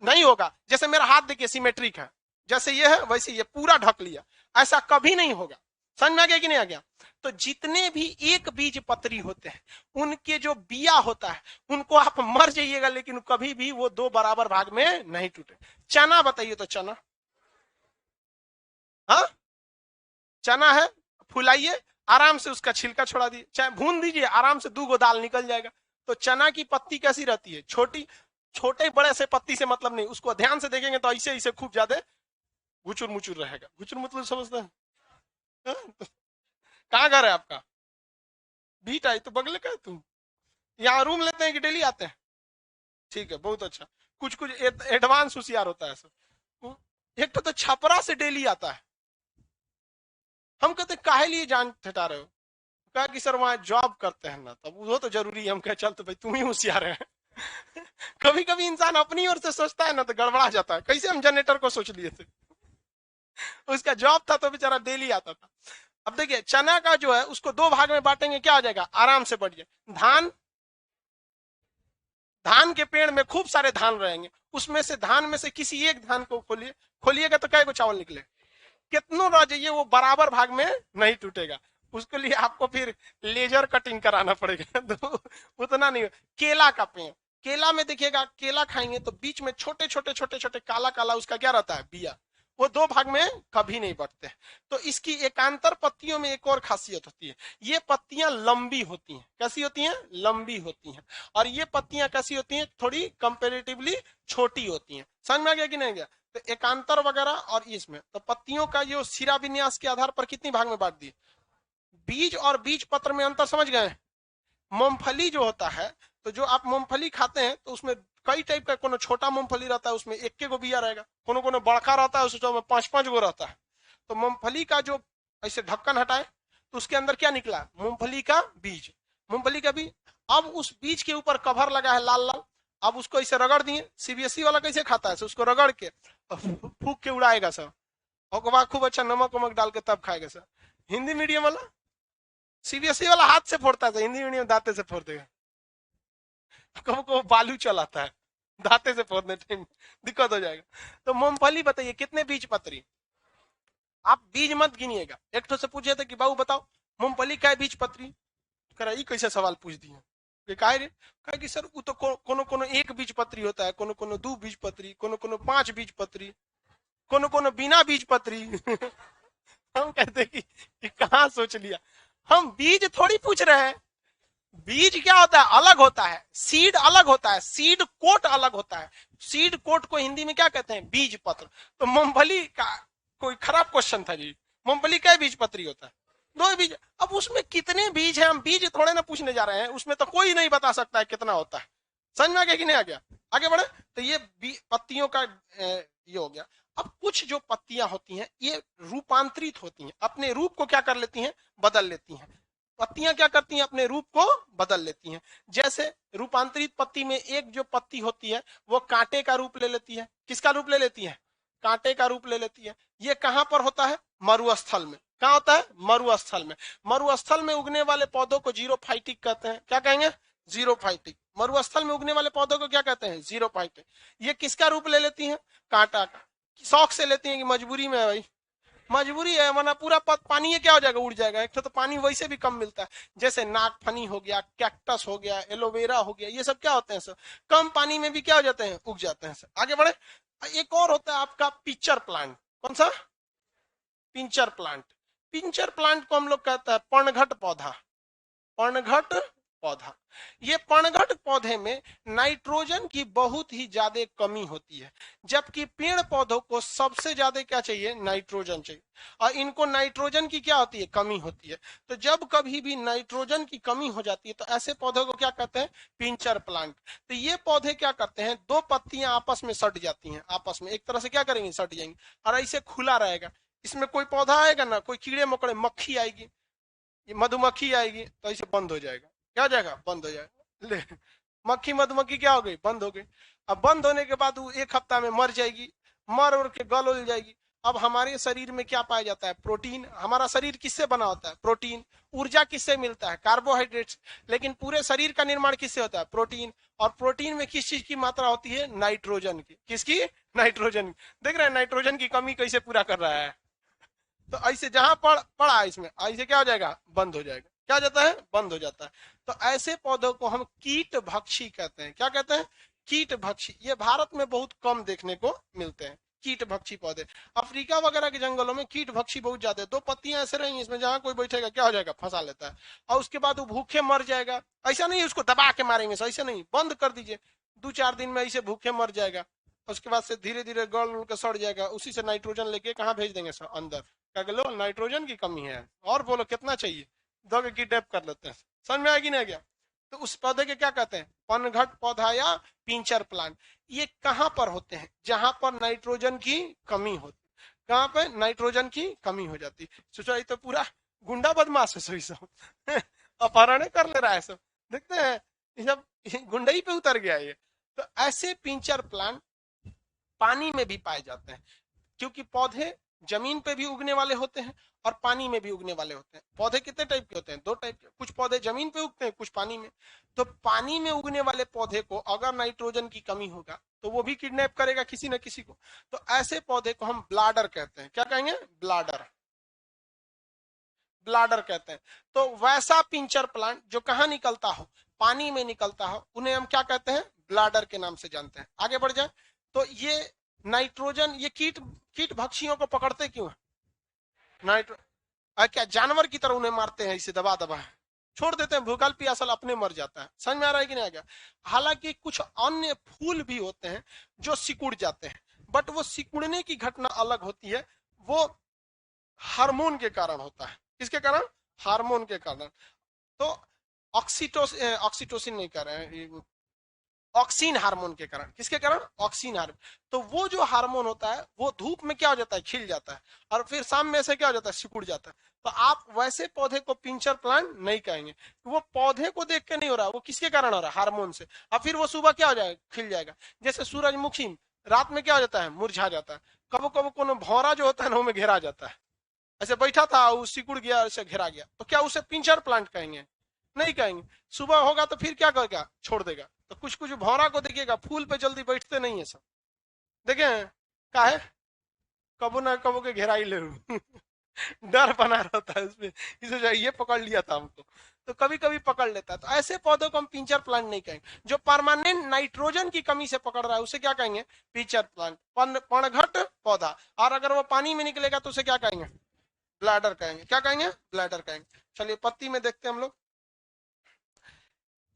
नहीं होगा। जैसे मेरा हाथ देखिए सिमेट्रिक है, जैसे ये है वैसे ये पूरा ढक लिया, ऐसा कभी नहीं होगा। समझ में आ गया कि नहीं आ गया? तो जितने भी एक बीज पत्री होते हैं उनके जो बिया होता है उनको आप मर जाइएगा लेकिन कभी भी वो दो बराबर भाग में नहीं टूटे। चना बताइए तो चना, हाँ चना है, फुलाइए, आराम से उसका छिलका छोड़ा दीजिए, चाहे भून दीजिए, आराम से 2 गो दाल निकल जाएगा। तो चना की पत्ती कैसी रहती है? छोटी। छोटे बड़े से पत्ती से मतलब नहीं, उसको ध्यान से देखेंगे तो ऐसे ऐसे खूब ज्यादा घुचुर मुचुर रहेगा। घुचुर मतलब समझते हैं? कहाँ घर है आपका? बीट आई तो बगल का है तुम। यहाँ रूम लेते हैं कि डेली आते हैं? ठीक है, बहुत अच्छा। कुछ कुछ एडवांस होशियार होता है सब। एक तो छपरा से डेली आता है। हम कहते काहे लिए जान ठटा रहे हो? कहा कि सर वहां जॉब करते हैं ना, तब वो तो जरूरी है। हम कहे चल तो भाई तुम ही होशियार है। कभी कभी इंसान अपनी ओर से सोचता है ना तो गड़बड़ा जाता है। कैसे हम जनरेटर को सोच लिए थे। उसका जॉब था तो बेचारा डेली आता था। अब देखिए चना का जो है उसको 2 भाग में बांटेंगे, क्या हो जाएगा? आराम से बढ़िए। धान, धान के पेड़ में खूब सारे धान रहेंगे, उसमें से धान में से किसी एक धान को खोलिए, खोलिएगा तो कै को चावल निकले? कितनों रह जाइए वो बराबर भाग में नहीं टूटेगा। उसके लिए आपको फिर लेजर कटिंग कराना पड़ेगा। तो उतना नहीं। केला का पेड़, केला में देखिएगा, केला खाएंगे तो बीच में छोटे छोटे छोटे छोटे काला काला उसका क्या रहता है? बिया। वो 2 भाग में कभी नहीं बढ़ते। तो इसकी एकांतर पत्तियों में एक और खासियत होती है, ये पत्तियां लंबी होती हैं। कैसी होती हैं? लंबी होती हैं। और ये पत्तियां कैसी होती हैं? थोड़ी कंपेरेटिवली छोटी होती हैं। समझ में आ गया कि नहीं गया? तो एकांतर वगैरह और इसमें तो पत्तियों का जो शिरा विन्यास के आधार पर कितनी भाग में बांट दिए? बीज और बीज पत्र में अंतर समझ गए? मूंगफली जो होता है, तो जो आप मूंगफली खाते हैं तो उसमें कई टाइप का, कोनो छोटा मूंगफली रहता है उसमें एक गो बिया रहेगा, कोनो कोनो बड़का रहता है उसमें 5-5 गो रहता है। तो मूंगफली का जो ऐसे ढक्कन हटाए तो उसके अंदर क्या निकला? मूंगफली का बीज। मूंगफली का बीज। अब उस बीज के ऊपर कवर लगा है लाल लाल, अब उसको ऐसे रगड़ दिए। सीबीएसई वाला कैसे खाता है? उसको रगड़ के फूक के उड़ाएगा सर, और खूब अच्छा नमक वमक डाल के तब खाएगा सर। हिंदी मीडियम वाला, सीबीएसई वाला हाथ से फोड़ता है, हिंदी मीडियम दांते से फोड़ देगा। कब को बालू चलाता है, दांते से फोड़ने टाइम दिक्कत हो जाएगा। तो मूंगफली बताइए कितने बीज पत्री? आप बीज मत गिनिएगा। एक तो से पूछे थे कि बाबू बताओ मूंगफली का बीज पत्री, कह रहा कैसे सवाल पूछ दिए? ये काहे रे? कहे कि सर वो तो कोनो कोनो एक बीज पत्री होता है, कोनो कोनो 2 बीज पत्री, कोनो कोनो 5 बीज पत्री, कोनो कोनो बिना बीज पत्री। हम कहते कि कहाँ सोच लिया? हम बीज थोड़ी पूछ रहे हैं। बीज क्या होता है? अलग होता है। सीड अलग होता है, सीड कोट अलग होता है। सीड कोट को हिंदी में क्या कहते हैं? बीज पत्र। तो मूंगफली का कोई खराब क्वेश्चन था जी? मूंगफली क्या बीज पत्री होता है? 2 बीज। अब उसमें कितने बीज हैं हम बीज थोड़े ना पूछने जा रहे हैं, उसमें तो कोई नहीं बता सकता है कितना होता है। समझ में आ गया कि नहीं आ गया? आगे बढ़े। तो ये पत्तियों का ये हो गया। अब कुछ जो पत्तियां होती हैं ये रूपांतरित होती हैं, अपने रूप को क्या कर लेती हैं? बदल लेती हैं। पत्तियां क्या करती हैं? अपने रूप को बदल लेती हैं। जैसे रूपांतरित पत्ती में एक जो पत्ती होती है वो कांटे का रूप ले लेती है। किसका रूप ले लेती है? कांटे का रूप ले लेती है। ये कहां पर होता है? मरुस्थल में। कहां होता है? मरुस्थल में। मरुस्थल में उगने वाले पौधों को जीरोफाइटिक कहते हैं। क्या कहेंगे? जीरोफाइटिक। मरुस्थल में उगने वाले पौधों को क्या कहते हैं? जीरोफाइटिक। ये किसका रूप ले लेती हैं? कांटा का। शौक से लेती हैं कि मजबूरी में है भाई? मजबूरी है, वरना पूरा पानी क्या हो जाएगा? उड़ जाएगा। एक तो पानी वैसे भी कम मिलता है। जैसे नागफनी हो गया, कैक्टस हो गया, एलोवेरा हो गया, ये सब क्या होते हैं सर? कम पानी में भी क्या हो जाते हैं? उग जाते हैं सर। आगे बढ़े। एक और होता है आपका पिंचर प्लांट। कौन सा? Puncture plant. पिंचर प्लांट को हम लोग कहते हैं पर्णघट पौधा। पर्णघट पौधा। ये पर्णघट पौधे में नाइट्रोजन की बहुत ही ज्यादा कमी होती है, जबकि पेड़ पौधों को सबसे ज्यादा क्या चाहिए? नाइट्रोजन चाहिए। और इनको नाइट्रोजन की क्या होती है? कमी होती है। तो जब कभी भी नाइट्रोजन की कमी हो जाती है तो ऐसे पौधों को क्या कहते हैं? Pitcher plant. तो ये पौधे क्या करते हैं? 2 पत्तियां आपस में सट जाती हैं, आपस में एक तरह से क्या करेंगे? सट जाएंगे, और ऐसे खुला रहेगा। इसमें कोई पौधा आएगा ना, कोई कीड़े मकोड़े, मक्खी आएगी, ये मधुमक्खी आएगी तो ऐसे बंद हो जाएगा। क्या हो जाएगा, बंद हो जाएगा। ले, मक्खी मधुमक्खी क्या हो गई, बंद हो गई। अब बंद होने के बाद वो 1 हफ्ता में मर जाएगी, मर उड़ के गल उल जाएगी। अब हमारे शरीर में क्या पाया जाता है, प्रोटीन। हमारा शरीर किससे बना होता है, प्रोटीन। ऊर्जा किससे मिलता है, कार्बोहाइड्रेट्स। लेकिन पूरे शरीर का निर्माण किससे होता है, प्रोटीन। और प्रोटीन में किस चीज की मात्रा होती है, नाइट्रोजन की। किसकी, नाइट्रोजन। देख रहे हैं नाइट्रोजन की कमी कैसे पूरा कर रहा है। तो ऐसे जहां पड़ा इसमें, ऐसे क्या हो जाएगा, बंद हो जाएगा। क्या हो जाता है, बंद हो जाता है। तो ऐसे पौधों को हम कीट भक्षी कहते हैं। क्या कहते हैं, कीट भक्षी। ये भारत में बहुत कम देखने को मिलते हैं कीट भक्षी पौधे। अफ्रीका वगैरह के जंगलों में कीट भक्षी बहुत ज्यादा है। 2 पत्तियां ऐसे रहेंगी, इसमें जहां कोई बैठेगा क्या हो जाएगा, फंसा लेता है। और उसके बाद वो भूखे मर जाएगा। ऐसा नहीं उसको दबा के मारेंगे, ऐसे नहीं, बंद कर दीजिए। 2-4 दिन में ऐसे भूखे मर जाएगा। उसके बाद से धीरे धीरे गल के सड़ जाएगा। उसी से नाइट्रोजन लेके कहाँ भेज देंगे सर, अंदर। क्या लो, नाइट्रोजन की कमी है, और बोलो कितना चाहिए, दो के किडनैप कर लेते हैं। समझ में आएगी नहीं, गया। तो उस पौधे के क्या कहते हैं, पनघट पौधा या पिंचर प्लांट। ये कहां पर होते हैं, जहां पर नाइट्रोजन की कमी होती है। कहां पे नाइट्रोजन की कमी हो जाती है। सोचो, ये तो पूरा गुंडा बदमाश है सही सब अपहरण कर ले रहा है सब, देखते हैं ये सब गुंडई पे उतर गया ये। तो ऐसे पिंचर प्लांट पानी में भी पाए जाते हैं, क्योंकि पौधे जमीन पे भी उगने वाले होते हैं और पानी में भी उगने वाले होते हैं। पौधे कितने टाइप के होते हैं, 2 टाइप के। कुछ पौधे जमीन पे उगते हैं, कुछ पानी में। तो पानी में उगने वाले पौधे को अगर नाइट्रोजन की कमी होगा तो वो भी किडनैप करेगा किसी न किसी को। तो ऐसे पौधे को हम ब्लाडर कहते हैं। क्या कहेंगे, ब्लाडर, ब्लाडर कहते हैं। तो वैसा पिंचर प्लांट जो कहाँ निकलता हो, पानी में निकलता हो, उन्हें हम क्या कहते हैं, ब्लाडर के नाम से जानते हैं। आगे बढ़ जाए तो ये नाइट्रोजन, ये कीट कीट भक्षियों को पकड़ते क्यों है, नाइट्रो क्या जानवर की तरह उन्हें मारते हैं, इसे दबा दबा छोड़ देते हैं, भूखल प्यासल अपने मर जाता है। समझ में आ रहा है कि नहीं आ गया। हालांकि कुछ अन्य फूल भी होते हैं जो सिकुड़ जाते हैं, बट वो सिकुड़ने की घटना अलग होती है। वो हार्मोन के कारण होता है। किसके कारण, हार्मोन के कारण। तो ऑक्सीटोसिन नहीं कर रहे हैं, ऑक्सीन हार्मोन के कारण। किसके कारण, ऑक्सीन हार्मोन। तो वो जो हार्मोन होता है वो धूप में क्या हो जाता है, खिल जाता है, और फिर शाम में से क्या हो जाता है, सिकुड़ जाता है। तो आप वैसे पौधे को पिंचर प्लांट नहीं कहेंगे। वो पौधे को देख के नहीं हो रहा, वो किसके कारण हो रहा है, हार्मोन से। और फिर वो सुबह क्या हो जाएगा, खिल जाएगा। जैसे सूरजमुखी रात में क्या हो जाता है, मुरझा जाता है। कबो कबो कोनो भौरा जो होता है ना, वो में घेरा जाता है। ऐसे बैठा था, वो सिकुड़ गया, ऐसे घेरा गया, तो क्या उसे पिंचर प्लांट कहेंगे, नहीं कहेंगे। सुबह होगा तो फिर क्या करेगा, छोड़ देगा। तो कुछ कुछ भौरा को देखिएगा, फूल पे जल्दी बैठते नहीं है सब, देखे का है, कबो ना कबो के घेरा ही ले डर बना रहता है उसमें, इसे ये पकड़ लिया था हमको, तो कभी कभी पकड़ लेता है। तो ऐसे पौधों को हम पिंचर प्लांट नहीं कहेंगे। जो परमानेंट नाइट्रोजन की कमी से पकड़ रहा है उसे क्या कहेंगे, पिंचर प्लांट, पनघट पौधा। और अगर वो पानी में निकलेगा तो उसे क्या कहेंगे, ब्लैडर कहेंगे। क्या कहेंगे, ब्लैडर कहेंगे। चलिए पत्ती में देखते हैं हम लोग।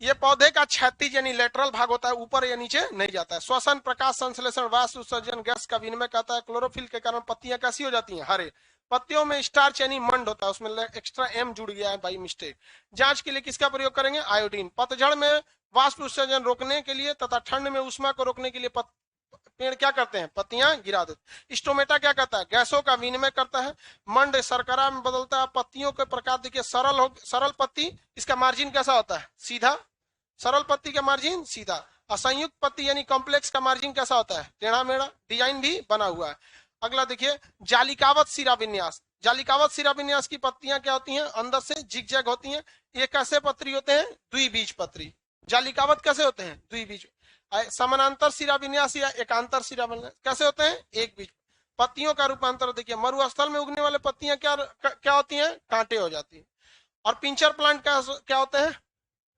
ये पौधे का क्षैतिज यानी लेटरल भाग होता है, ऊपर या नीचे नहीं जाता है। श्वसन, प्रकाश संश्लेषण, वायु उत्सर्जन, गैस का विनिमय करता है। क्लोरोफिल के कारण पत्तियां कैसी हो जाती हैं, हरे। पत्तियों में स्टार्च यानी मंड होता है, उसमें एक्स्ट्रा एम जुड़ गया है बाई मिस्टेक। जांच के लिए किसका प्रयोग करेंगे, आयोडीन। पतझड़ में वाष्प उत्सर्जन रोकने के लिए तथा ठंड में उष्मा को रोकने के लिए पेड़ क्या करते हैं, पत्तियां गिरा देते। स्टोमेटा क्या करता है, गैसों का विनिमय करता है। मंड शर्करा में बदलता है। पत्तियों के प्रकार देखिए, सरल पत्ती, इसका मार्जिन कैसा होता है, सीधा। सरल पत्ती का मार्जिन सीधा। असंयुक्त पत्ती यानी कॉम्प्लेक्स का मार्जिन कैसा होता है, टेढ़ा मेढ़ा, डिजाइन भी बना हुआ है। अगला देखिए, जालिकावत सिरा विन्यास। जालिकावत सिरा विन्यास की पत्तियां क्या होती हैं, अंदर से जिगजैग होती हैं। ये कैसे पत्री होते हैं, द्विबीज पत्री। जालिकावत कैसे होते हैं, द्विबीज। समानांतर सिरा विन्यास या एकांतर सिरा विन्यास कैसे होते हैं, एक बीज। पत्तियों का रूपांतर देखिए, मरुस्थल में उगने वाले पत्तियां क्या होती हैं, कांटे हो जाती है। और पिंचर प्लांट क्या होते हैं,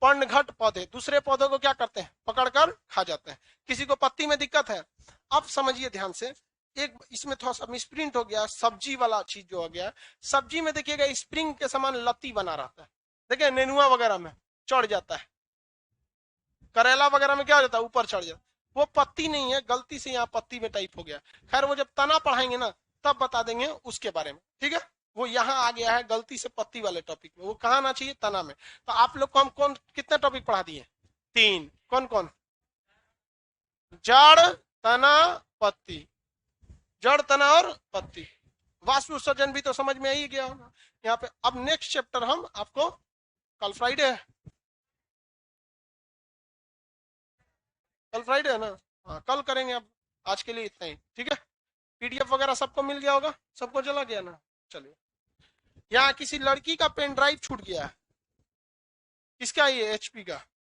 पर्णघट पौधे। दूसरे पौधों को क्या करते हैं, पकड़कर खा जाते हैं। किसी को पत्ती में दिक्कत है, अब समझिए ध्यान से। एक इसमें थोड़ा सा मिसप्रिंट हो गया, सब्जी वाला चीज जो हो गया। सब्जी में देखिएगा स्प्रिंग के समान लत्ती बना रहता है, देखिए नेनुआ वगैरह में चढ़ जाता है, करेला वगैरह में क्या हो जाता है, ऊपर चढ़ जाता है। वो पत्ती नहीं है, गलती से यहाँ पत्ती में टाइप हो गया। खैर वो जब तना पढ़ाएंगे ना तब बता देंगे उसके बारे में, ठीक है। वो यहाँ आ गया है गलती से पत्ती वाले टॉपिक में, वो कहाँ आना चाहिए, तना में। तो आप लोग को हम कौन कितने टॉपिक पढ़ा दिए, 3। कौन कौन, जड़, तना, पत्ती। जड़, तना और पत्ती। वाष्प उत्सर्जन भी तो समझ में आ ही गया होगा यहाँ पे। अब नेक्स्ट चैप्टर हम आपको, कल फ्राइडे है, कल फ्राइडे है ना, हाँ कल करेंगे। अब आज के लिए इतना ही, ठीक है। पीडीएफ वगैरह सबको मिल गया होगा, सबको चला गया ना। चलिए, यहाँ किसी लड़की का पेन ड्राइव छूट गया है। किसका? ये एचपी का।